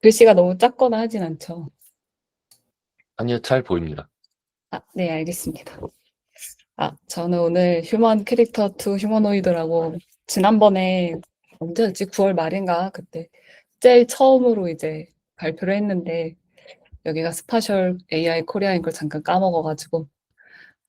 글씨가 너무 작거나 하진 않죠? 아니요, 잘 보입니다. 네, 알겠습니다. 저는 오늘 휴먼 캐릭터 투 휴머노이드라고 지난번에 언제였지? 9월 말인가? 그때 제일 처음으로 이제 발표를 했는데 여기가 스파셜 AI 코리아인 걸 잠깐 까먹어가지고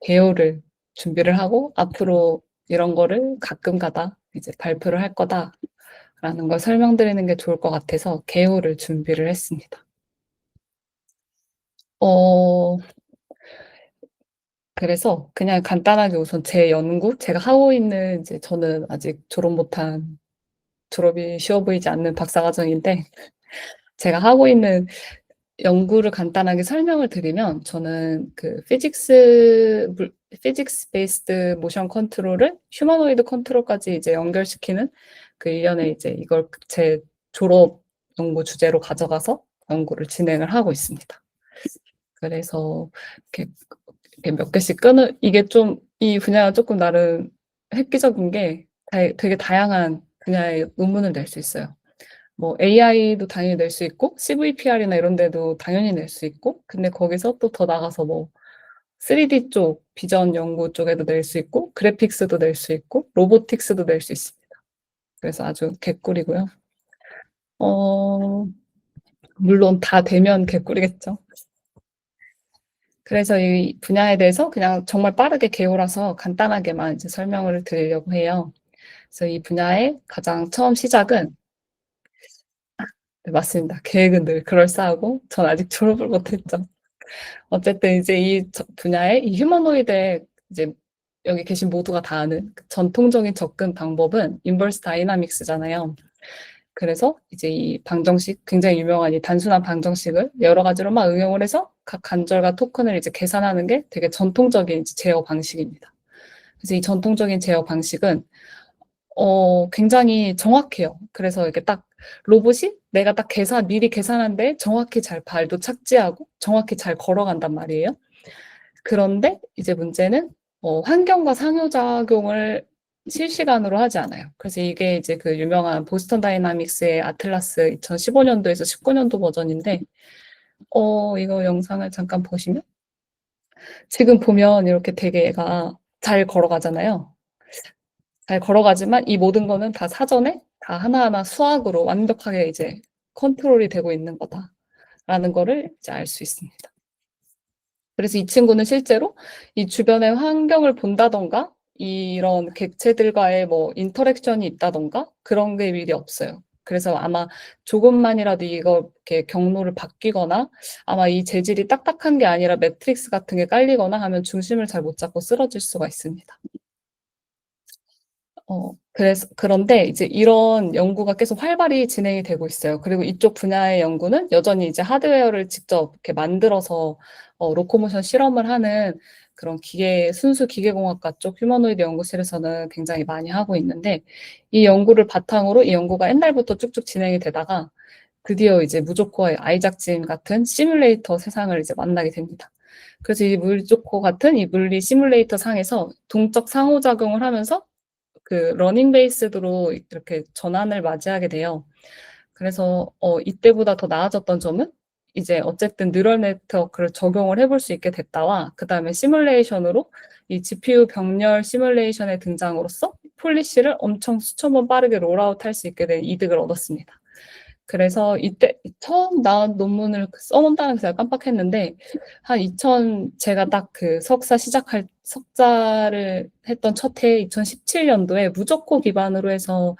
개요를 준비를 하고 앞으로 이런 거를 가끔 가다 이제 발표를 할 거다라는 걸 설명드리는 게 좋을 것 같아서 개요를 준비를 했습니다. 어, 그래서 그냥 간단하게 우선 제 연구, 제가 하고 있는 이제 저는 아직 졸업 못한 졸업이 쉬워 보이지 않는 박사과정인데 제가 하고 있는 연구를 간단하게 설명을 드리면 저는 그 피직스 베이스드 모션 컨트롤을 휴머노이드 컨트롤까지 이제 연결시키는 그 일련의 이제 이걸 제 졸업 연구 주제로 가져가서 연구를 진행을 하고 있습니다. 그래서 이렇게 몇 개씩 이게 좀 이 분야가 조금 나름 획기적인 게 되게 다양한 분야의 논문을 낼 수 있어요. 뭐 AI도 당연히 낼 수 있고 CVPR이나 이런 데도 당연히 낼 수 있고, 근데 거기서 또 더 나가서 뭐 3D 쪽, 비전 연구 쪽에도 낼 수 있고, 그래픽스도 낼 수 있고, 로보틱스도 낼 수 있습니다. 그래서 아주 개꿀이고요. 물론 다 되면 개꿀이겠죠. 그래서 이 분야에 대해서 그냥 정말 빠르게 개요라서 간단하게만 이제 설명을 드리려고 해요. 그래서 이 분야의 가장 처음 시작은, 네, 맞습니다. 계획은 늘 그럴싸하고 전 아직 졸업을 못했죠. 어쨌든 이제 이 분야의 이 휴머노이드의 이제 여기 계신 모두가 다 아는 전통적인 접근 방법은 인버스 다이나믹스잖아요. 그래서 이제 이 방정식, 굉장히 유명한 이 단순한 방정식을 여러 가지로 막 응용을 해서 각 간절과 토큰을 이제 계산하는 게 되게 전통적인 이제 제어 방식입니다. 그래서 이 전통적인 제어 방식은 굉장히 정확해요. 그래서 이렇게 딱 로봇이 내가 딱 미리 계산한데 정확히 잘 발도 착지하고 정확히 잘 걸어간단 말이에요. 그런데 이제 문제는 환경과 상호작용을 실시간으로 하지 않아요. 그래서 이게 이제 그 유명한 보스턴 다이나믹스의 아틀라스 2015년도에서 19년도 버전인데, 이거 영상을 잠깐 보시면, 지금 보면 이렇게 되게 얘가 잘 걸어가잖아요. 잘 걸어가지만 이 모든 거는 다 사전에 다 하나하나 수학으로 완벽하게 이제 컨트롤이 되고 있는 거다라는 거를 이제 알 수 있습니다. 그래서 이 친구는 실제로 이 주변의 환경을 본다던가 이런 객체들과의 뭐 인터랙션이 있다던가 그런 게 미리 없어요. 그래서 아마 조금만이라도 이거 이렇게 경로를 바뀌거나 아마 이 재질이 딱딱한 게 아니라 매트릭스 같은 게 깔리거나 하면 중심을 잘 못 잡고 쓰러질 수가 있습니다. 그런데 이제 이런 연구가 계속 활발히 진행이 되고 있어요. 그리고 이쪽 분야의 연구는 여전히 이제 하드웨어를 직접 이렇게 만들어서 로코모션 실험을 하는 그런 순수 기계공학과 쪽 휴머노이드 연구실에서는 굉장히 많이 하고 있는데, 이 연구를 바탕으로 이 연구가 옛날부터 쭉쭉 진행이 되다가 드디어 이제 무조코의 아이작진 같은 시뮬레이터 세상을 이제 만나게 됩니다. 그래서 이 무조코 같은 이 물리 시뮬레이터 상에서 동적 상호작용을 하면서 그 러닝 베이스드로 이렇게 전환을 맞이하게 돼요. 그래서 이때보다 더 나아졌던 점은 이제 어쨌든 뉴럴 네트워크를 적용을 해볼 수 있게 됐다와, 그 다음에 시뮬레이션으로 이 GPU 병렬 시뮬레이션의 등장으로써 폴리시를 엄청 수천 번 빠르게 롤아웃 할 수 있게 된 이득을 얻었습니다. 그래서 이때 처음 나온 논문을 써놓는다는 게 제가 깜빡했는데, 제가 딱 그 석자를 했던 첫 해 2017년도에 무조건 기반으로 해서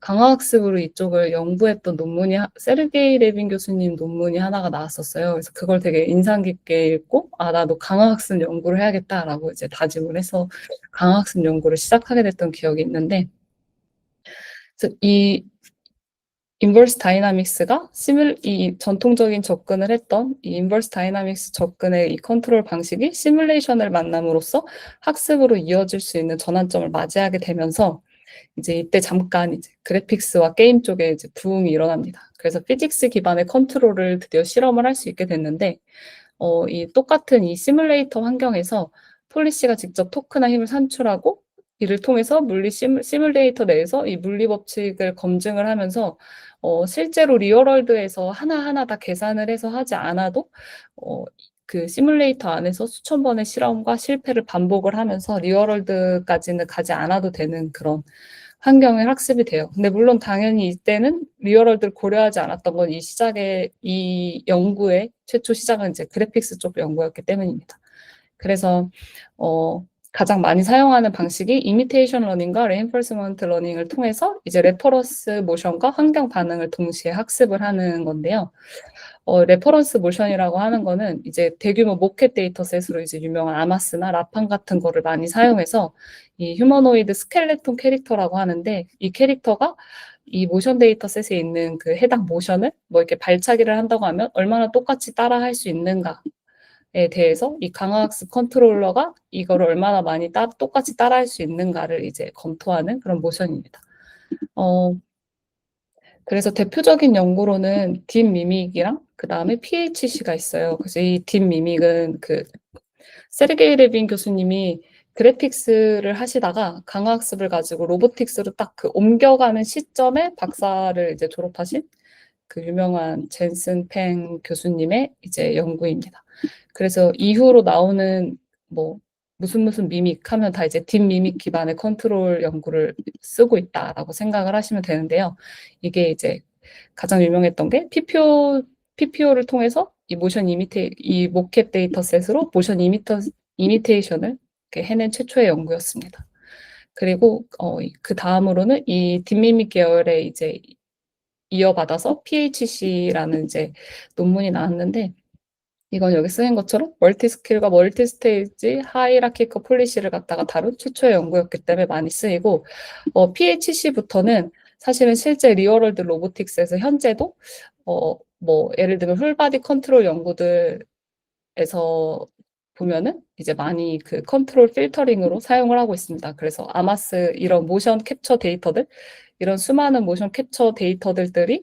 강화학습으로 이쪽을 연구했던 논문이 세르게이 레빈 교수님 논문이 하나가 나왔었어요. 그래서 그걸 되게 인상 깊게 읽고, 나도 강화학습 연구를 해야겠다라고 이제 다짐을 해서 강화학습 연구를 시작하게 됐던 기억이 있는데, 그래서 이 인버스 다이나믹스가 이 전통적인 접근을 했던 이 인버스 다이나믹스 접근의 이 컨트롤 방식이 시뮬레이션을 만남으로써 학습으로 이어질 수 있는 전환점을 맞이하게 되면서 이제 이때 잠깐 이제 그래픽스와 게임 쪽에 이제 부흥이 일어납니다. 그래서 피직스 기반의 컨트롤을 드디어 실험을 할 수 있게 됐는데, 이 똑같은 이 시뮬레이터 환경에서 폴리시가 직접 토크나 힘을 산출하고 이를 통해서 시뮬레이터 내에서 이 물리 법칙을 검증을 하면서 실제로 리얼월드에서 하나하나 다 계산을 해서 하지 않아도 그 시뮬레이터 안에서 수천 번의 실험과 실패를 반복을 하면서 리얼월드까지는 가지 않아도 되는 그런 환경의 학습이 돼요. 근데 물론 당연히 이때는 리얼월드를 고려하지 않았던 건 이 연구의 최초 시작은 이제 그래픽스 쪽 연구였기 때문입니다. 그래서 가장 많이 사용하는 방식이 이미테이션 러닝과 레인포스먼트 러닝을 통해서 이제 레퍼런스 모션과 환경 반응을 동시에 학습을 하는 건데요. 레퍼런스 모션이라고 하는 거는 이제 대규모 모켓 데이터셋으로 이제 유명한 아마스나 라판 같은 거를 많이 사용해서 이 휴머노이드 스켈레톤 캐릭터라고 하는데, 이 캐릭터가 이 모션 데이터셋에 있는 그 해당 모션을 뭐 이렇게 발차기를 한다고 하면 얼마나 똑같이 따라 할 수 있는가에 대해서 이 강화학습 컨트롤러가 이거를 얼마나 많이 똑같이 따라할 수 있는가를 이제 검토하는 그런 모션입니다. 그래서 대표적인 연구로는 딥미믹이랑 그 다음에 PHC가 있어요. 그래서 이 딥미믹은 그 세르게이 레빈 교수님이 그래픽스를 하시다가 강화학습을 가지고 로보틱스로 딱 그 옮겨가는 시점에 박사를 이제 졸업하신 그 유명한 젠슨 팽 교수님의 이제 연구입니다. 그래서 이후로 나오는 뭐 무슨 미믹 하면 다 이제 딥미믹 기반의 컨트롤 연구를 쓰고 있다라고 생각을 하시면 되는데요. 이게 이제 가장 유명했던 게 PPO를 통해서 이 모캡 데이터셋으로 모션 이미테이션을 이렇게 해낸 최초의 연구였습니다. 그리고 그 다음으로는 이 딥미믹 계열의 이제 이어받아서 PHC라는 이제 논문이 나왔는데 이건 여기 쓰인 것처럼 멀티스킬과 멀티스테이지 하이라키컬 폴리시를 갖다가 다룬 최초의 연구였기 때문에 많이 쓰이고 PHC부터는 사실은 실제 리얼월드 로보틱스에서 현재도 뭐 예를 들면 풀바디 컨트롤 연구들에서 보면은 이제 많이 그 컨트롤 필터링으로 사용을 하고 있습니다. 그래서 아마스 이런 모션 캡처 데이터들 이런 수많은 모션 캡처 데이터들이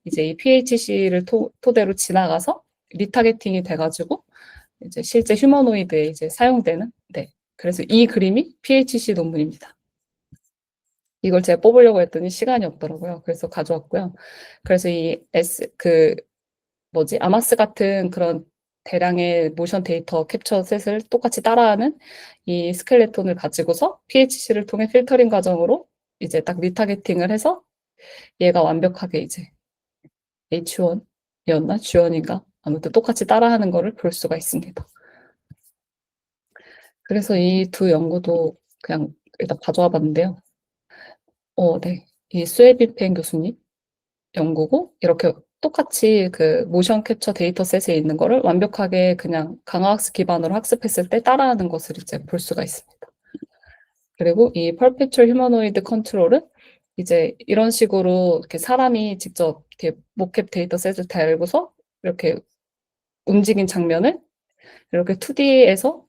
이제 이 PHC를 토대로 지나가서 리타겟팅이 돼가지고 이제 실제 휴머노이드에 이제 사용되는 그래서 이 그림이 PHC 논문입니다. 이걸 제가 뽑으려고 했더니 시간이 없더라고요. 그래서 가져왔고요. 그래서 이 아마스 같은 그런 대량의 모션 데이터 캡처 셋을 똑같이 따라하는 이 스켈레톤을 가지고서 PHC를 통해 필터링 과정으로 이제 딱 리타겟팅을 해서 얘가 완벽하게 이제 H1이었나? G1인가? 아무튼 똑같이 따라하는 거를 볼 수가 있습니다. 그래서 이 두 연구도 그냥 일단 가져와 봤는데요. 네. 이 스웨빈펜 교수님 연구고 이렇게 똑같이 그 모션 캡처 데이터셋에 있는 거를 완벽하게 그냥 강화학습 기반으로 학습했을 때 따라하는 것을 이제 볼 수가 있습니다. 그리고 이 퍼페추얼 휴머노이드 컨트롤은 이제 이런 식으로 이렇게 사람이 직접 이렇게 모캡 데이터셋을 달고서 이렇게 움직인 장면을 이렇게 2D에서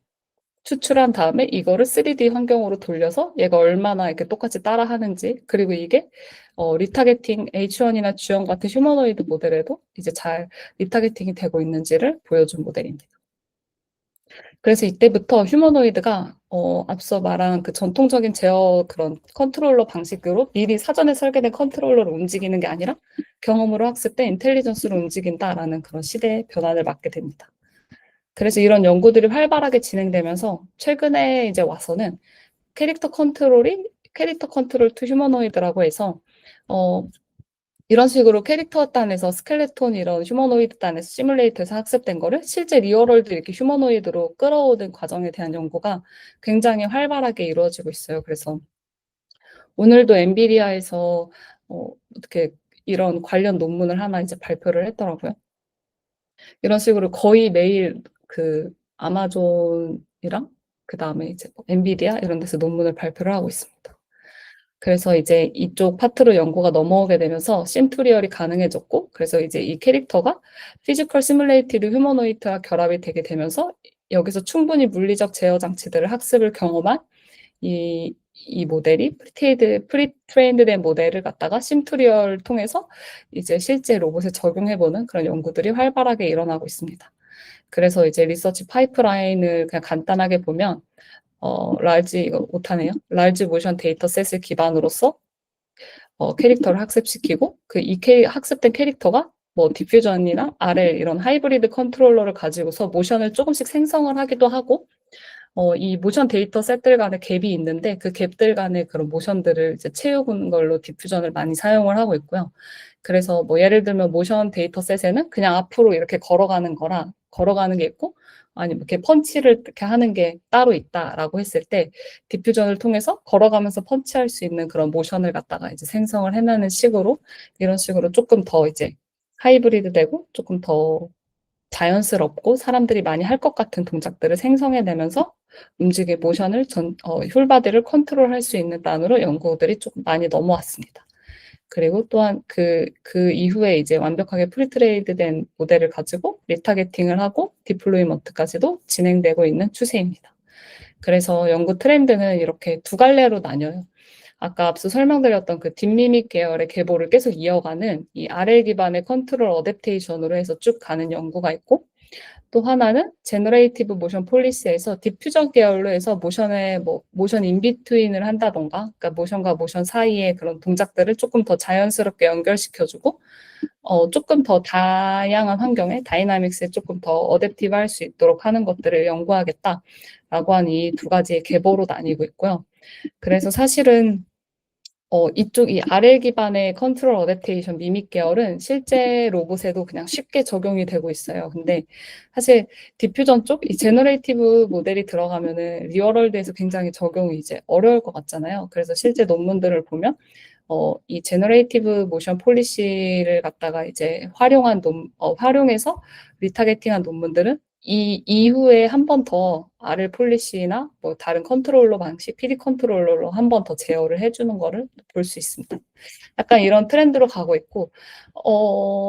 추출한 다음에 이거를 3D 환경으로 돌려서 얘가 얼마나 이렇게 똑같이 따라하는지 그리고 이게 리타겟팅 H1이나 G1 같은 휴머노이드 모델에도 이제 잘 리타겟팅이 되고 있는지를 보여준 모델입니다. 그래서 이때부터 휴머노이드가 앞서 말한 그 전통적인 제어 그런 컨트롤러 방식으로 미리 사전에 설계된 컨트롤러로 움직이는 게 아니라 경험으로 학습된 인텔리전스로 움직인다라는 그런 시대의 변화를 맞게 됩니다. 그래서 이런 연구들이 활발하게 진행되면서 최근에 이제 와서는 캐릭터 컨트롤 투 휴머노이드라고 해서 이런 식으로 캐릭터 단에서 스켈레톤 이런 휴머노이드 단에서 시뮬레이터에서 학습된 거를 실제 리얼월드 이렇게 휴머노이드로 끌어오는 과정에 대한 연구가 굉장히 활발하게 이루어지고 있어요. 그래서 오늘도 엔비디아에서 어떻게 이런 관련 논문을 하나 이제 발표를 했더라고요. 이런 식으로 거의 매일 그 아마존이랑 그 다음에 이제 엔비디아 이런 데서 논문을 발표를 하고 있습니다. 그래서 이제 이쪽 파트로 연구가 넘어오게 되면서 심투리얼이 가능해졌고, 그래서 이제 이 캐릭터가 피지컬 시뮬레이티드 휴머노이드와 결합이 되게 되면서 여기서 충분히 물리적 제어 장치들을 학습을 경험한 이 모델이 프리트레인드된 모델을 갖다가 심투리얼을 통해서 이제 실제 로봇에 적용해보는 그런 연구들이 활발하게 일어나고 있습니다. 그래서 이제 리서치 파이프라인을 그냥 간단하게 보면 이거 못하네요. large motion 데이터셋을 기반으로서 캐릭터를 학습시키고 학습된 캐릭터가 뭐 디퓨전이나 RL 이런 하이브리드 컨트롤러를 가지고서 모션을 조금씩 생성을 하기도 하고 이 모션 데이터 셋들 간의 갭이 있는데 그 갭들 간의 그런 모션들을 이제 채우는 걸로 디퓨전을 많이 사용을 하고 있고요. 그래서 뭐 예를 들면 모션 데이터 셋에는 그냥 앞으로 이렇게 걸어가는 게 있고 아니면 이렇게 펀치를 이렇게 하는 게 따로 있다라고 했을 때 디퓨전을 통해서 걸어가면서 펀치할 수 있는 그런 모션을 갖다가 이제 생성을 해내는 식으로 이런 식으로 조금 더 이제 하이브리드 되고 조금 더 자연스럽고 사람들이 많이 할 것 같은 동작들을 생성해내면서 움직일 모션을 휠바디를 컨트롤할 수 있는 단으로 연구들이 조금 많이 넘어왔습니다. 그리고 또한 그 이후에 이제 완벽하게 프리트레이드된 모델을 가지고 리타겟팅을 하고 디플로이먼트까지도 진행되고 있는 추세입니다. 그래서 연구 트렌드는 이렇게 두 갈래로 나뉘어요. 아까 앞서 설명드렸던 그 딥미믹 계열의 계보를 계속 이어가는 이 RL 기반의 컨트롤 어댑테이션으로 해서 쭉 가는 연구가 있고, 또 하나는 제너레이티브 모션 폴리시에서 디퓨전 계열로 해서 모션에 뭐 모션 인비트윈을 한다던가, 그러니까 모션과 모션 사이의 그런 동작들을 조금 더 자연스럽게 연결시켜주고 조금 더 다양한 환경에 다이나믹스에 조금 더 어댑티브 할 수 있도록 하는 것들을 연구하겠다라고 하는 이 두 가지의 계보로 나뉘고 있고요. 그래서 사실은 이쪽 이 RL 기반의 컨트롤 어댑테이션 미믹 계열은 실제 로봇에도 그냥 쉽게 적용이 되고 있어요. 근데 사실 디퓨전 쪽, 이 제너레이티브 모델이 들어가면은 리얼월드에서 굉장히 적용이 이제 어려울 것 같잖아요. 그래서 실제 논문들을 보면 이 제너레이티브 모션 폴리시를 갖다가 이제 활용해서 리타게팅한 논문들은 이 이후에 한 번 더 RL 폴리시나 뭐 다른 컨트롤러 방식, PD 컨트롤러로 한 번 더 제어를 해주는 거를 볼 수 있습니다. 약간 이런 트렌드로 가고 있고,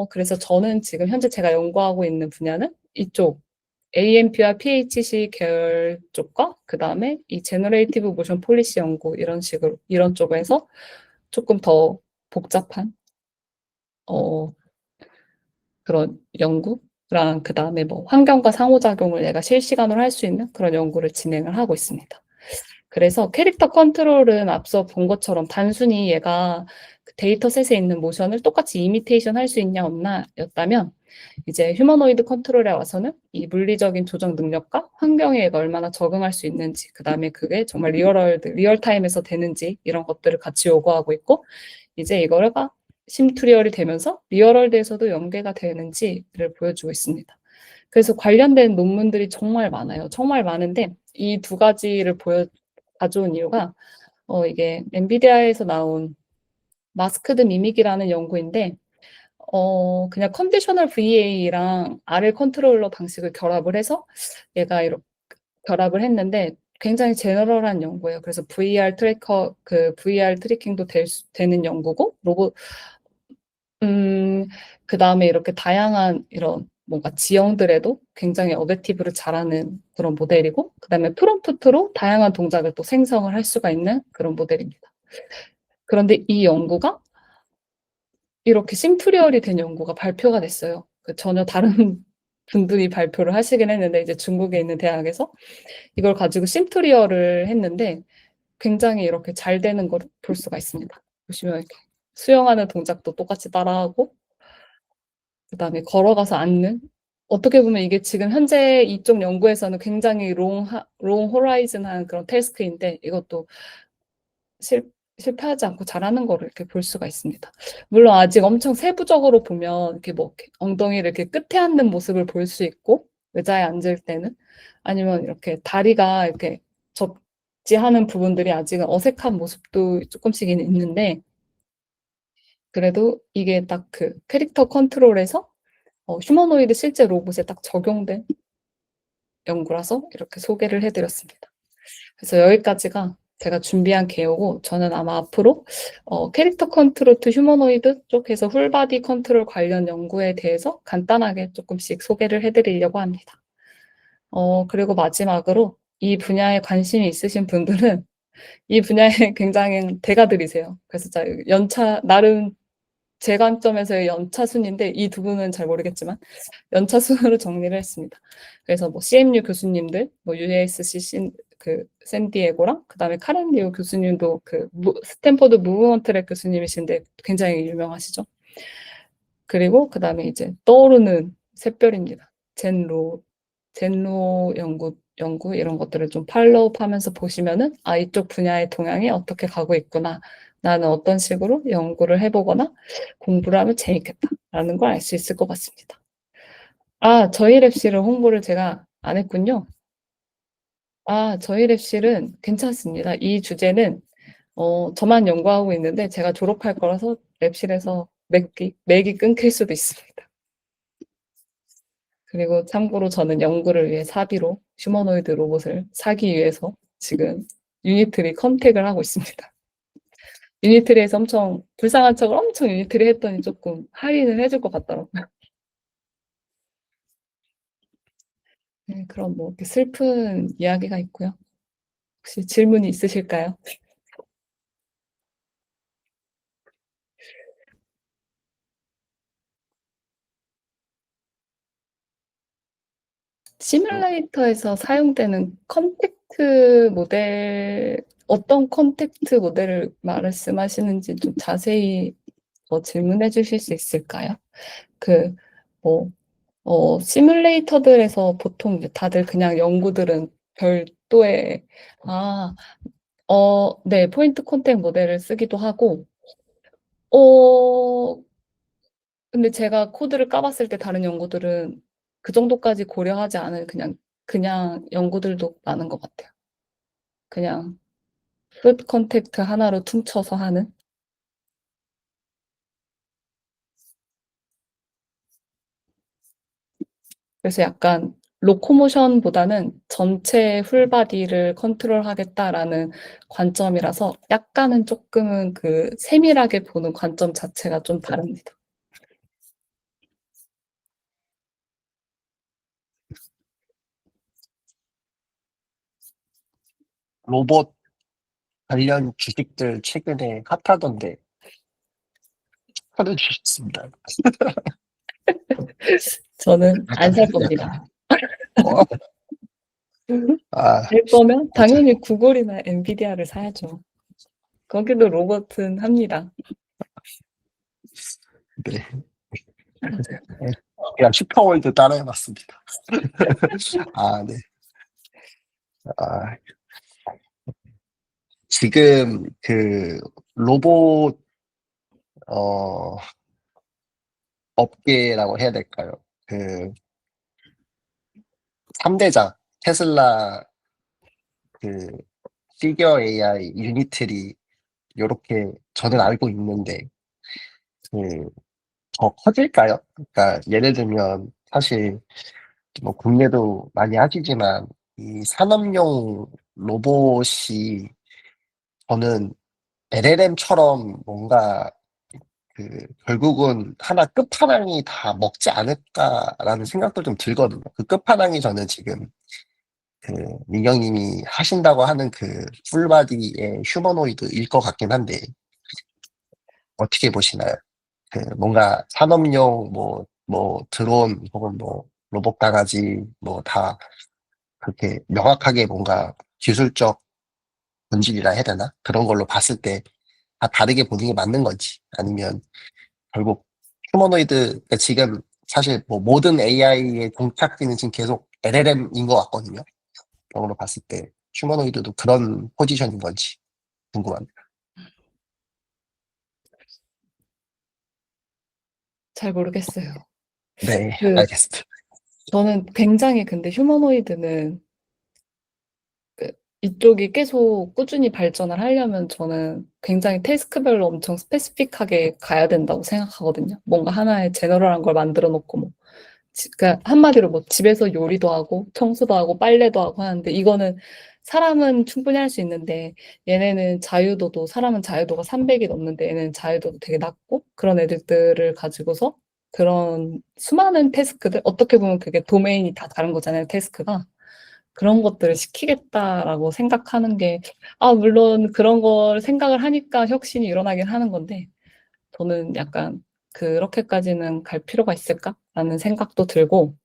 그래서 저는 지금 현재 제가 연구하고 있는 분야는 이쪽 AMP와 PHC 계열 쪽과 그 다음에 이 제너레이티브 모션 폴리시 연구 이런 식으로 이런 쪽에서 조금 더 복잡한 그런 연구랑 그 다음에 뭐 환경과 상호작용을 내가 실시간으로 할 수 있는 그런 연구를 진행을 하고 있습니다. 그래서 캐릭터 컨트롤은 앞서 본 것처럼 단순히 얘가 그 데이터셋에 있는 모션을 똑같이 이미테이션 할 수 있냐 없나 였다면 이제 휴머노이드 컨트롤에 와서는 이 물리적인 조정 능력과 환경에 얘가 얼마나 적응할 수 있는지, 그 다음에 그게 정말 리얼타임에서 되는지 이런 것들을 같이 요구하고 있고, 이제 이거가 심투리얼이 되면서 리얼월드에서도 연계가 되는지를 보여주고 있습니다. 그래서 관련된 논문들이 정말 많아요. 정말 많은데 이 두 가지를 가져온 이유가 이게 엔비디아에서 나온 마스크드 미믹이라는 연구인데 그냥 컨디셔널 VA랑 RL 컨트롤러 방식을 결합을 해서 얘가 이렇게 결합을 했는데 굉장히 제너럴한 연구예요. 그래서 VR 트래킹도 되는 연구고, 그 다음에 이렇게 다양한 이런 뭔가 지형들에도 굉장히 어댑티브를 잘하는 그런 모델이고, 그 다음에 프롬프트로 다양한 동작을 또 생성을 할 수가 있는 그런 모델입니다. 그런데 이 연구가 이렇게 심투리얼이 된 연구가 발표가 됐어요. 전혀 다른 분들이 발표를 하시긴 했는데, 이제 중국에 있는 대학에서 이걸 가지고 심투리얼을 했는데 굉장히 이렇게 잘 되는 걸 볼 수가 있습니다. 보시면 이렇게 수영하는 동작도 똑같이 따라하고, 그다음에 걸어가서 앉는, 어떻게 보면 이게 지금 현재 이쪽 연구에서는 굉장히 롱 호라이즌한 그런 태스크인데 이것도 실패하지 않고 잘하는 거를 이렇게 볼 수가 있습니다. 물론 아직 엄청 세부적으로 보면 이렇게 뭐 엉덩이를 이렇게 끝에 앉는 모습을 볼 수 있고, 의자에 앉을 때는 아니면 이렇게 다리가 이렇게 접지하는 부분들이 아직은 어색한 모습도 조금씩은 있는데, 그래도 이게 딱 그 캐릭터 컨트롤에서 휴머노이드 실제 로봇에 딱 적용된 연구라서 이렇게 소개를 해드렸습니다. 그래서 여기까지가 제가 준비한 개요고, 저는 아마 앞으로 캐릭터 컨트롤 투 휴머노이드 쪽에서 훌바디 컨트롤 관련 연구에 대해서 간단하게 조금씩 소개를 해드리려고 합니다. 그리고 마지막으로 이 분야에 관심이 있으신 분들은 이 분야에 굉장히 대가들이세요. 그래서 나름 제 관점에서의 연차순인데 이 두 분은 잘 모르겠지만 연차순으로 정리를 했습니다. 그래서 뭐 CMU 교수님들, 뭐 UASC 그 샌디에고랑 그다음에 카렌 리오 교수님도 그 스탠퍼드 무브먼트 랩 교수님이신데 굉장히 유명하시죠. 그리고 그다음에 이제 떠오르는 샛별입니다. 젠로 연구 이런 것들을 좀 팔로우하면서 보시면은 이쪽 분야의 동향이 어떻게 가고 있구나. 나는 어떤 식으로 연구를 해보거나 공부를 하면 재밌겠다라는 걸 알 수 있을 것 같습니다. 저희 랩실을 홍보를 제가 안 했군요. 저희 랩실은 괜찮습니다. 이 주제는 저만 연구하고 있는데 제가 졸업할 거라서 랩실에서 맥이 끊길 수도 있습니다. 그리고 참고로 저는 연구를 위해 사비로 휴머노이드 로봇을 사기 위해서 지금 유니트리 컨택을 하고 있습니다. 유니트리에서 엄청 불쌍한 척을 엄청 유니트리 했더니 조금 할인을 해줄 것 같더라고요. 네, 그럼 뭐 이렇게 슬픈 이야기가 있고요. 혹시 질문이 있으실까요? 시뮬레이터에서 사용되는 컨택트 모델, 어떤 컨택트 모델을 말씀하시는지 좀 자세히 더 질문해 주실 수 있을까요? 그, 뭐, 시뮬레이터들에서 보통 이제 다들 그냥 연구들은 별도의, 네, 포인트 컨택 모델을 쓰기도 하고, 어, 근데 제가 코드를 까봤을 때 다른 연구들은 그 정도까지 고려하지 않은 그냥 연구들도 많은 것 같아요. 그냥 풋 컨택트 하나로 퉁쳐서 하는. 그래서 약간 로코모션보다는 전체 풀바디를 컨트롤하겠다라는 관점이라서 약간은 조금은 그 세밀하게 보는 관점 자체가 좀 다릅니다. 로봇 관련 주식들 최근에 핫하던데 찾아주셨습니다. 저는 안 살 겁니다. 어, 아, 살 거면 맞아. 당연히 구글이나 엔비디아를 사야죠. 거기도 로봇은 합니다. 네. 그냥 슈퍼월드 따라해봤습니다. 아, 네. 아, 지금 그 로봇 어, 업계라고 해야 될까요? 그 3대장 테슬라, 그 피겨 AI, 유니트리 요렇게 저는 알고 있는데 그 더 커질까요? 그러니까 예를 들면 사실 뭐 국내도 많이 하시지만 이 산업용 로봇이 저는 LLM처럼 뭔가 그 결국은 하나 끝판왕이 다 먹지 않을까라는 생각도 좀 들거든요. 그 끝판왕이 저는 지금 그 민경님이 하신다고 하는 그 풀바디의 휴머노이드일 것 같긴 한데 어떻게 보시나요? 그 뭔가 산업용 뭐 드론 혹은 뭐 로봇 강아지 뭐 다 그렇게 명확하게 뭔가 기술적 본질이라 해야 되나? 그런 걸로 봤을 때 다 다르게 보는 게 맞는 건지 아니면 결국 휴머노이드 그러니까 지금 사실 뭐 모든 AI의 종착지는 지금 계속 LLM인 것 같거든요. 그런 걸로 봤을 때 휴머노이드도 그런 포지션인 건지 궁금합니다. 잘 모르겠어요. 네, 그 알겠습니다. 저는 굉장히 근데 휴머노이드는 그 이쪽이 계속 꾸준히 발전을 하려면 저는 굉장히 태스크별로 엄청 스페시픽하게 가야 된다고 생각하거든요. 뭔가 하나의 제너럴한 걸 만들어 놓고 뭐 그러니까 한마디로 뭐 집에서 요리도 하고 청소도 하고 빨래도 하고 하는데 이거는 사람은 충분히 할 수 있는데 얘네는 자유도도 사람은 자유도가 300이 넘는데 얘는 자유도도 되게 낮고 그런 애들을 가지고서 그런 수많은 태스크들 어떻게 보면 그게 도메인이 다 다른 거잖아요, 태스크가. 그런 것들을 시키겠다라고 생각하는 게, 물론 그런 걸 생각을 하니까 혁신이 일어나긴 하는 건데, 저는 약간 그렇게까지는 갈 필요가 있을까라는 생각도 들고,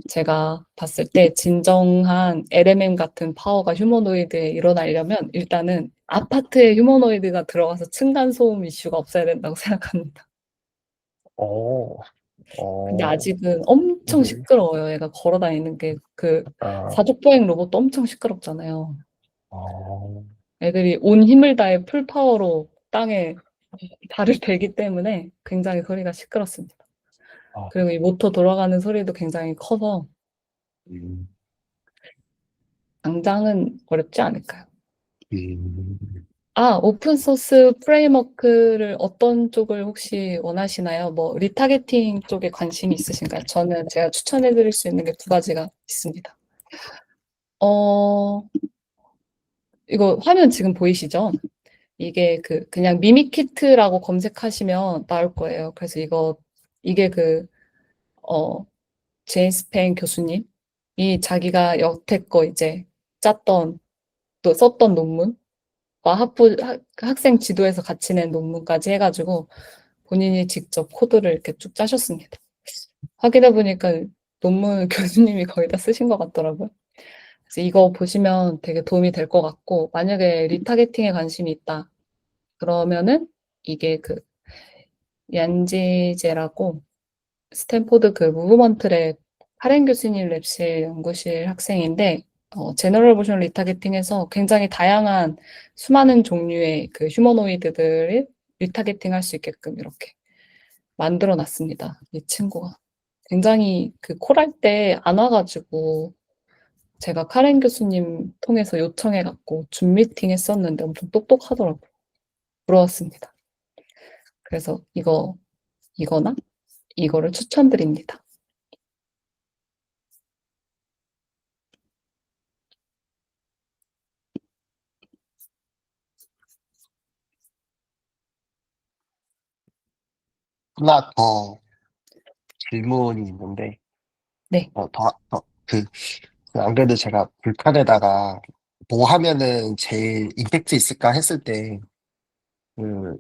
제가 봤을 때 진정한 LMM 같은 파워가 휴머노이드에 일어나려면 일단은 아파트에 휴머노이드가 들어가서 층간소음 이슈가 없어야 된다고 생각합니다. 오, 근데 오, 아직은 엄청 네. 시끄러워요. 얘가 걸어 다니는 게 그 아, 사족보행 로봇도 엄청 시끄럽잖아요. 어, 애들이 온 힘을 다해 풀파워로 땅에 발을 대기 때문에 굉장히 소리가 시끄럽습니다. 아, 그리고 이 모터 돌아가는 소리도 굉장히 커서 음, 당장은 어렵지 않을까요? 음. 오픈소스 프레임워크를 어떤 쪽을 혹시 원하시나요? 뭐 리타게팅 쪽에 관심이 있으신가요? 저는 제가 추천해 드릴 수 있는 게 두 가지가 있습니다. 어, 이거 화면 지금 보이시죠? 이게 그냥 미미키트라고 검색하시면 나올 거예요. 그래서 이게 제임스 펜 교수님이 자기가 여태껏 이제 짰던, 또 썼던 논문과 학생 지도에서 같이 낸 논문까지 해가지고 본인이 직접 코드를 이렇게 쭉 짜셨습니다. 확인해 보니까 논문 교수님이 거의 다 쓰신 것 같더라고요. 그래서 이거 보시면 되게 도움이 될 것 같고, 만약에 리타게팅에 관심이 있다. 그러면은 이게 그 얀지제라고 스탠포드 그 무브먼트랩 하렌 교수님 랩실 연구실 학생인데 제너럴 모션 리타게팅에서 굉장히 다양한 수많은 종류의 그 휴머노이드들을 리타게팅 할 수 있게끔 이렇게 만들어 놨습니다. 이 친구가 굉장히 그 콜할 때 안 와가지고 제가 카렌 교수님 통해서 요청해갖고 줌 미팅 했었는데 엄청 똑똑하더라고요. 부러웠습니다. 그래서 이거나 이거를 추천드립니다. 하나 더 질문이 있는데, 네. 안 그래도 제가 불칸에다가 뭐 하면은 제일 임팩트 있을까 했을 때,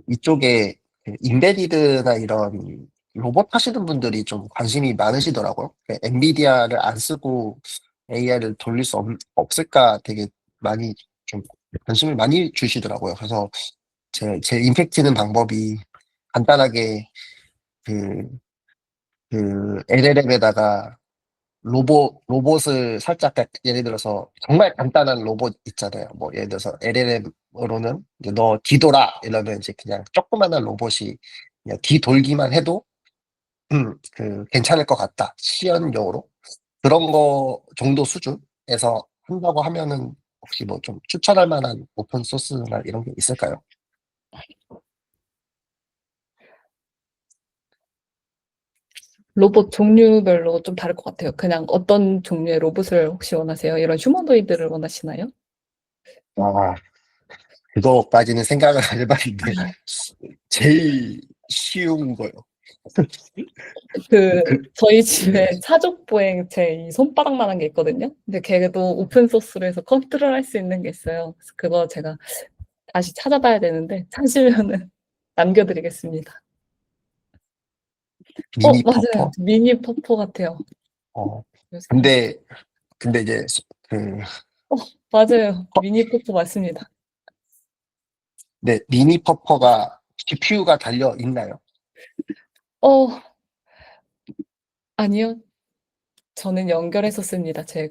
이쪽에 인베디드나 이런 로봇 하시는 분들이 좀 관심이 많으시더라고요. 엔비디아를 안 쓰고 AI를 돌릴 수 없을까 되게 많이 좀 관심을 많이 주시더라고요. 그래서 제 임팩트 있는 방법이 간단하게 그, LLM에다가 로봇을 살짝 예를 들어서 정말 간단한 로봇 있잖아요. 뭐 예를 들어서 LLM으로는 너 뒤돌아 이러면 이제 그냥 조그만한 로봇이 그냥 뒤돌기만 해도 괜찮을 것 같다. 시연용으로 그런 거 정도 수준에서 한다고 하면은 혹시 뭐 좀 추천할 만한 오픈 소스나 이런 게 있을까요? 로봇 종류별로 좀 다를 것 같아요. 그냥 어떤 종류의 로봇을 혹시 원하세요? 이런 휴머노이드를 원하시나요? 아, 그거까지는 생각을 안 해봤는데 제일 쉬운 거요. 저희 집에 사족보행제 이 손바닥만한 게 있거든요. 근데 걔도 오픈 소스로 해서 컨트롤 할 수 있는 게 있어요. 그래서 그거 제가 다시 찾아봐야 되는데 찾으면은 남겨드리겠습니다. 미니 맞아요. 퍼퍼. 미니 퍼퍼 같아요. 어, 요새. 근데 이제 맞아요. 미니 퍼퍼 맞습니다. 네, 미니 퍼퍼가 GPU가 달려 있나요? 어, 아니요. 저는 연결해서 씁니다. 제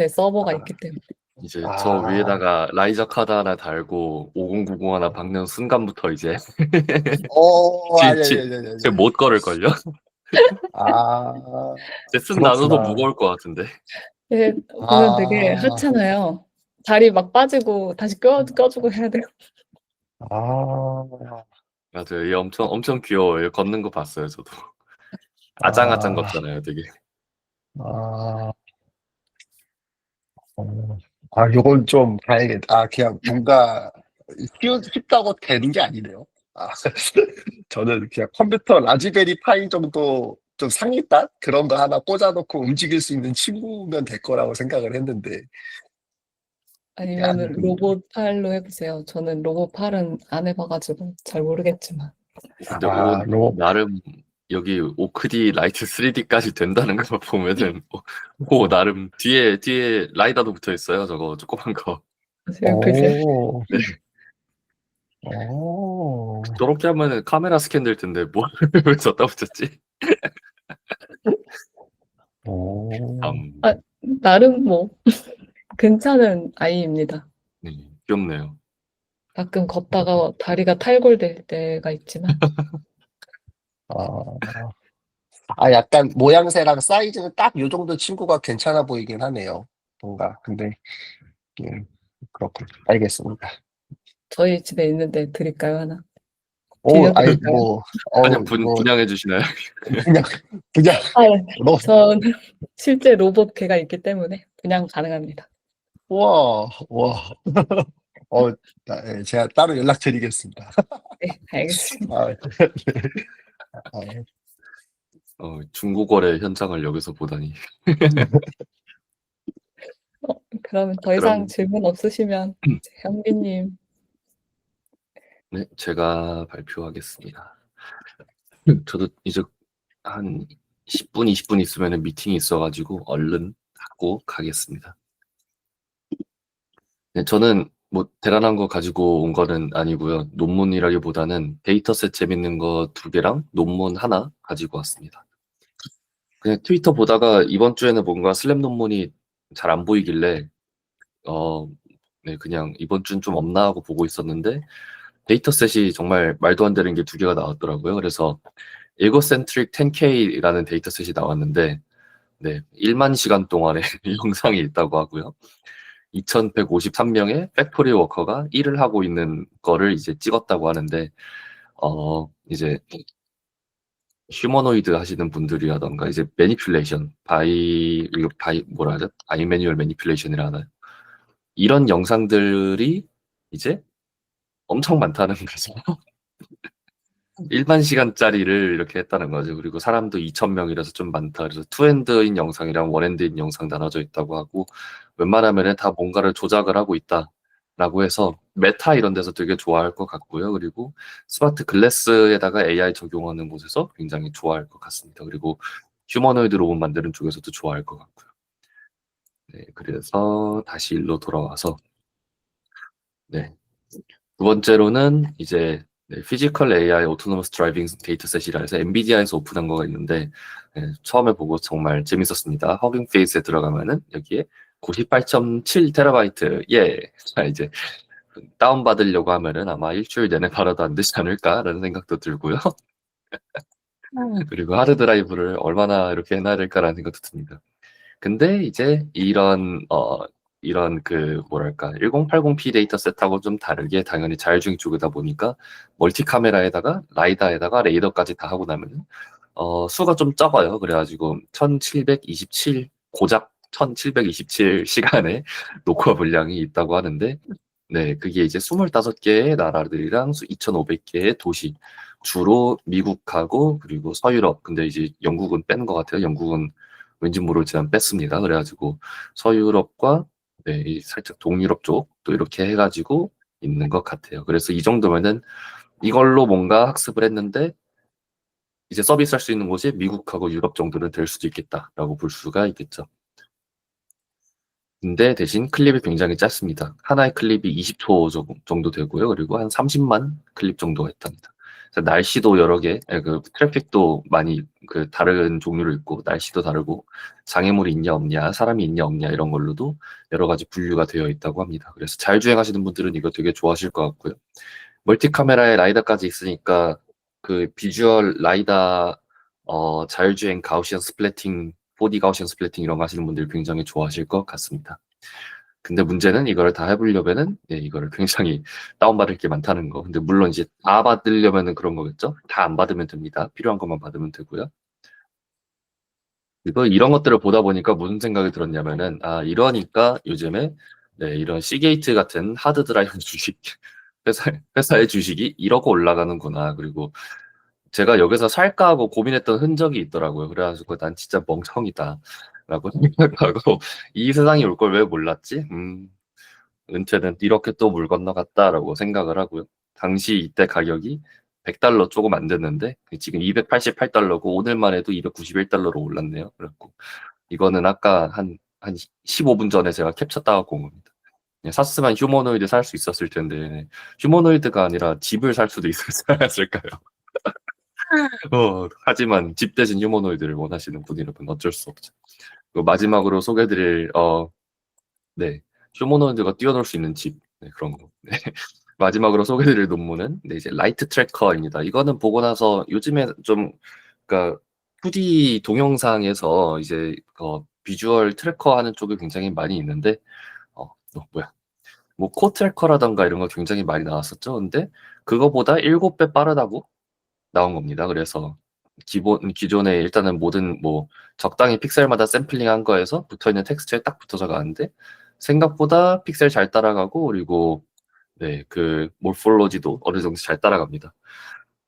서버가 있기 때문에. 이제 저 아, 위에다가 라이저 카드 하나 달고 5090 하나 박는 순간부터 이제 아니, 아니, 아니, 아니, 제 아니. 못 걸을걸요? 아, 제 쓴 나눠도 그렇구나. 무거울 것 같은데. 네, 보면 되게 아, 하찮아요. 다리 막 빠지고 다시 껴주고 해야 돼요. 아, 맞아요. 얘 엄청 귀여워요. 얘 걷는 거 봤어요, 저도. 아장아장 아, 걷잖아요, 되게. 아, 어. 요건 좀 다행이다. 그냥 뭔가 쉽다고 되는 게 아니네요. 아, 저는 그냥 컴퓨터 라즈베리 파이 정도 좀 상위단? 그런 거 하나 꽂아놓고 움직일 수 있는 친구면 될 거라고 생각을 했는데, 이게 아니면은 아니군요. 로봇 팔로 해보세요. 저는 로봇 팔은 안 해봐가지고 잘 모르겠지만. 근데 오, 로, 나름 여기 오크디 라이트 3D까지 된다는 거 보면은 오, 나름 뒤에 라이다도 붙어 있어요. 저거 조그만 거. 여기 보세요. 오, 네. 오, 저렇게 하면은 카메라 스캔 될 텐데 뭘 왜 저따 붙였지? 오. 아, 나름 뭐 괜찮은 아이입니다. 네, 귀엽네요. 가끔 걷다가 다리가 탈골될 때가 있지만. 아, 약간 모양새랑 사이즈는 딱 요 정도 친구가 괜찮아 보이긴 하네요. 뭔가, 근데, 예, 그렇군. 알겠습니다. 저희 집에 있는데 드릴까요, 하나? 아니, 빌려드릴까요? 그냥 뭐, 분양해 주시나요? 그냥, 그냥, 아, 네. 로, 전 실제 로봇 개가 있기 때문에 분양 가능합니다. 와. 제가 따로 연락드리겠습니다. 네, 알겠습니다. 아, 아, 중고거래 현장을 여기서 보다니. 그러면 더 이상 그럼 질문 없으시면 이제 현빈님. 네, 제가 발표하겠습니다. 저도 이제 한 10분, 20분 있으면 미팅이 있어가지고 얼른 하고 가겠습니다. 네, 저는 뭐 대단한 거 가지고 온 거는 아니고요. 논문이라기보다는 데이터셋 재밌는 거 2개랑 논문 하나 가지고 왔습니다. 그냥 트위터 보다가 이번 주에는 뭔가 슬램 논문이 잘 안 보이길래 네, 그냥 이번 주는 좀 없나 하고 보고 있었는데 데이터셋이 정말 말도 안 되는 게 2개가 나왔더라고요. 그래서 에고센트릭 10K라는 데이터셋이 나왔는데 네, 1만 시간 동안의 영상이 있다고 하고요. 2,153명의 팩토리 워커가 일을 하고 있는 거를 이제 찍었다고 하는데, 이제 휴머노이드 하시는 분들이라던가 이제 매니플레이션, 뭐라 하죠? 바이매뉴얼 매니플레이션이라 하나요? 이런 영상들이 이제 엄청 많다는 거죠. 1만 시간짜리를 이렇게 했다는 거죠. 그리고 사람도 2,000명이라서 좀 많다. 그래서 투엔드인 영상이랑 원엔드인 영상 나눠져 있다고 하고, 웬만하면 다 뭔가를 조작을 하고 있다라고 해서 메타 이런 데서 되게 좋아할 것 같고요. 그리고 스마트 글래스에다가 AI 적용하는 곳에서 굉장히 좋아할 것 같습니다. 그리고 휴머노이드 로봇 만드는 쪽에서도 좋아할 것 같고요. 네, 그래서 다시 일로 돌아와서 네. 두 번째로는 이제 피지컬 AI 오토노머스 드라이빙 데이터셋이라 해서 엔비디아에서 오픈한 거가 있는데 네, 처음에 보고 정말 재밌었습니다. 허깅 페이스에 들어가면은 여기에 98.7 테라바이트 자 이제 다운 받으려고 하면은 아마 일주일 내내 팔아도 안 되지 않을까라는 생각도 들고요. 그리고 하드 드라이브를 얼마나 이렇게 해놔야 될까라는 생각도 듭니다. 근데 이제 이런 그 뭐랄까 1080p 데이터 셋하고 좀 다르게 당연히 자율주행 쪽이다 보니까 멀티 카메라에다가 라이다에다가 레이더까지 다 하고 나면은 수가 좀 적어요. 그래가지고 1727 고작 1727 시간의 녹화 분량이 있다고 하는데 네, 그게 이제 25개의 나라들이랑 2,500개의 도시 주로 미국하고 그리고 서유럽 근데 이제 영국은 뺀 것 같아요. 영국은 왠지 모르지만 뺐습니다. 그래가지고 서유럽과 네, 이 살짝 동유럽 쪽도 이렇게 해가지고 있는 것 같아요. 그래서 이 정도면은 이걸로 뭔가 학습을 했는데 이제 서비스할 수 있는 곳이 미국하고 유럽 정도는 될 수도 있겠다라고 볼 수가 있겠죠. 근데 대신 클립이 굉장히 짧습니다. 하나의 클립이 20초 정도 되고요. 그리고 한 30만 클립 정도가 있답니다. 그래서 날씨도 여러 개, 그 트래픽도 많이 그 다른 종류로 있고 날씨도 다르고 장애물이 있냐 없냐, 사람이 있냐 없냐 이런 걸로도 여러 가지 분류가 되어 있다고 합니다. 그래서 자율주행하시는 분들은 이거 되게 좋아하실 것 같고요. 멀티 카메라에 라이다까지 있으니까 그 비주얼 라이다 자율주행 가우시안 스플래팅 4D 가우시안 스플래팅 이런 거 하시는 분들 굉장히 좋아하실 것 같습니다. 근데 문제는 이거를 다 해보려면은 이거를 굉장히 다운받을 게 많다는 거. 근데 물론 이제 다 받으려면은 그런 거겠죠. 다 안 받으면 됩니다. 필요한 것만 받으면 되고요. 이런 것들을 보다 보니까 무슨 생각이 들었냐면은 이러니까 요즘에 이런 시게이트 같은 하드 드라이브 주식 회사의 주식이 이러고 올라가는구나. 그리고 제가 여기서 살까 하고 고민했던 흔적이 있더라고요. 그래가지고 난 진짜 멍청이다 라고 생각하고 이 세상이 올 걸 왜 몰랐지? 은퇴는 이렇게 또 물 건너갔다라고 생각을 하고요. 당시 이때 가격이 $100 조금 안 됐는데 지금 $288고 오늘만 해도 $291로 올랐네요. 그래갖고 이거는 아까 한 15분 전에 제가 캡처 따갖고 온 겁니다. 샀으면 휴머노이드 살 수 있었을 텐데 휴머노이드가 아니라 집을 살 수도 있었지 않았을까요? 하지만 집 대신 휴머노이드를 원하시는 분이라면 어쩔 수 없죠. 마지막으로 소개해드릴 네, 휴머노이드가 뛰어놀 수 있는 집 그런 거. 네. 마지막으로 소개해드릴 논문은 이제 라이트 트래커입니다. 이거는 보고 나서 요즘에 좀 그러니까 2D 동영상에서 이제 비주얼 트래커 하는 쪽이 굉장히 많이 있는데 뭐 코 트래커라던가 이런 거 굉장히 많이 나왔었죠. 근데 그거보다 7배 빠르다고 나온 겁니다. 그래서 기존에 일단은 모든 뭐 적당히 픽셀마다 샘플링한 거에서 붙어있는 텍스트에 딱 붙어서 가는데 생각보다 픽셀 잘 따라가고 그리고 그 몰폴로지도 어느 정도 잘 따라갑니다.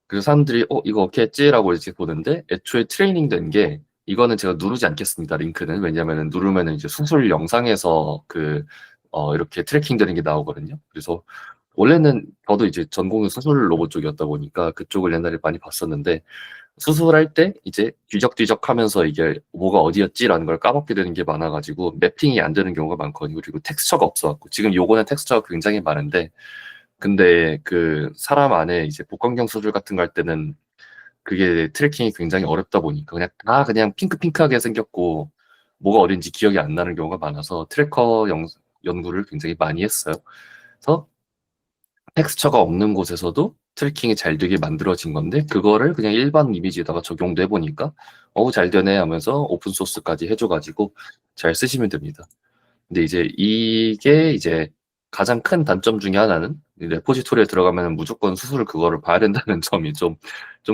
그래서 사람들이 이거 어떻게 했지라고 이제 보는데 애초에 트레이닝 된 게 이거는 제가 누르지 않겠습니다. 링크는 왜냐면은 누르면은 이제 수술 영상에서 이렇게 트래킹 되는 게 나오거든요. 그래서 원래는 저도 이제 전공은 수술 로봇 쪽이었다 보니까 그쪽을 옛날에 많이 봤었는데 수술할 때 이제 뒤적뒤적 하면서 이게 뭐가 어디였지라는 걸 까먹게 되는 게 많아가지고 매핑이 안 되는 경우가 많거든요. 그리고 텍스처가 없어갖고 지금 요거는 텍스처가 굉장히 많은데 근데 그 사람 안에 이제 복강경 수술 같은 거 할 때는 그게 트래킹이 굉장히 어렵다 보니까 그냥 핑크핑크하게 생겼고 뭐가 어딘지 기억이 안 나는 경우가 많아서 트래커 연구를 굉장히 많이 했어요. 그래서 텍스처가 없는 곳에서도 트래킹이 잘 되게 만들어진 건데 그거를 그냥 일반 이미지에다가 적용도 해보니까 어우 잘 되네 하면서 오픈소스까지 해줘가지고 잘 쓰시면 됩니다. 근데 이제 이게 이제 가장 큰 단점 중에 하나는 이 레포지토리에 들어가면 무조건 수술을 그거를 봐야 된다는 점이 좀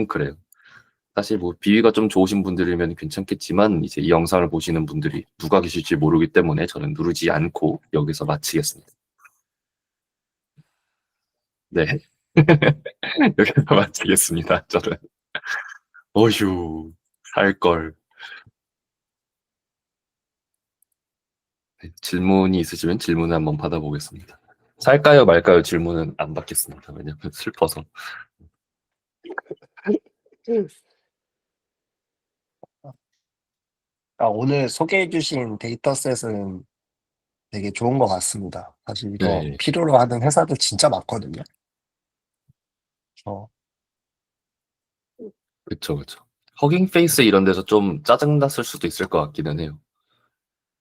그래요. 사실 뭐 비위가 좀 좋으신 분들이면 괜찮겠지만 이제 이 영상을 보시는 분들이 누가 계실지 모르기 때문에 저는 누르지 않고 여기서 마치겠습니다. 네. 여기서 마치겠습니다. 저는. 어휴, 살걸. 네, 질문이 있으시면 질문을 한번 받아보겠습니다. 살까요 말까요 질문은 안 받겠습니다. 왜냐면 슬퍼서. 오늘 소개해주신 데이터셋은 되게 좋은 것 같습니다. 사실 이거 네, 필요로 하는 회사들 진짜 많거든요. 어, 그쵸. 허깅 페이스 이런 데서 좀 짜증났을 수도 있을 것 같기는 해요.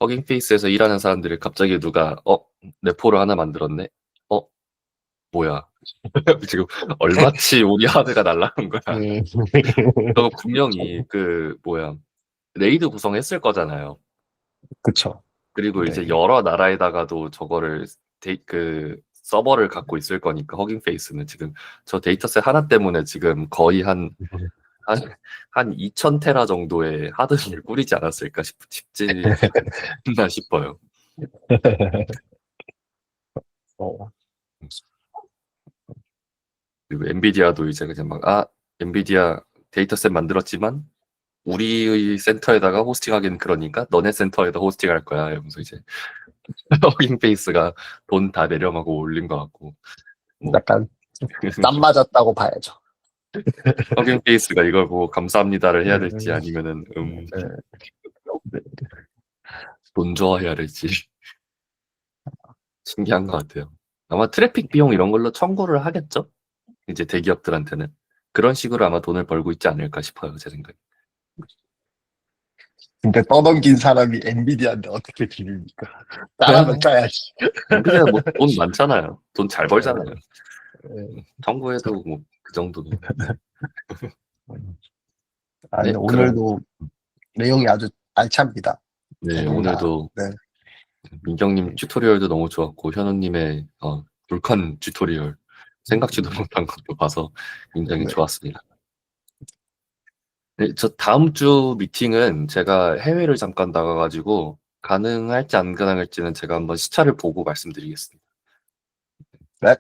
허깅 페이스에서 일하는 사람들이 갑자기 누가 레포를 하나 만들었네? 어, 뭐야? 지금 얼마치 우리 하드가 날라간 거야? 저거 분명히 레이드 구성했을 거잖아요. 그쵸. 그리고 네. 이제 여러 나라에다가도 저거를 서버를 갖고 있을 거니까 허깅 페이스는 지금 저 데이터셋 하나 때문에 지금 거의 한 2000테라 정도의 하드를 꾸리지 않았을까 싶지 않나 싶어요. 어, 그리고 엔비디아도 이제 그냥 엔비디아 데이터셋 만들었지만 우리 센터에다가 호스팅하기는 그러니까 너네 센터에다 호스팅할 거야. 이러면서 이제 허깅 페이스가 돈 다 내려가고 올린 것 같고 뭐 약간 땀 맞았다고 봐야죠. 허깅 페이스가 이걸 보고 감사합니다를 해야 될지 아니면은 네. 돈 좋아해야 될지 신기한 것 같아요. 아마 트래픽 비용 이런 걸로 청구를 하겠죠? 이제 대기업들한테는 그런 식으로 아마 돈을 벌고 있지 않을까 싶어요. 제 생각에. 근데 떠넘긴 사람이 엔비디아인데 어떻게 비립니까? 짜라면 짜야지. 엔비디아 뭐 돈 많잖아요. 돈 잘 벌잖아요. 네. 청구해도 뭐 그 정도는. 아니, 네, 그럼 오늘도 내용이 아주 알찹니다. 네, 두분 다. 오늘도 네. 민경님 튜토리얼도 너무 좋았고 현우님의 불칸 튜토리얼 생각지도 못한 것도 봐서 굉장히 네. 좋았습니다. 네, 저 다음 주 미팅은 제가 해외를 잠깐 나가가지고 가능할지 안 가능할지는 제가 한번 시차를 보고 말씀드리겠습니다. 네,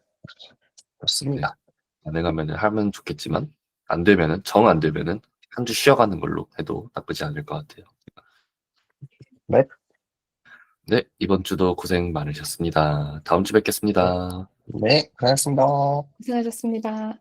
좋습니다. 가능하면 하면 좋겠지만 안 되면은 안 되면은 한 주 쉬어가는 걸로 해도 나쁘지 않을 것 같아요. 네. 네, 이번 주도 고생 많으셨습니다. 다음 주 뵙겠습니다. 네, 고맙습니다. 고생하셨습니다.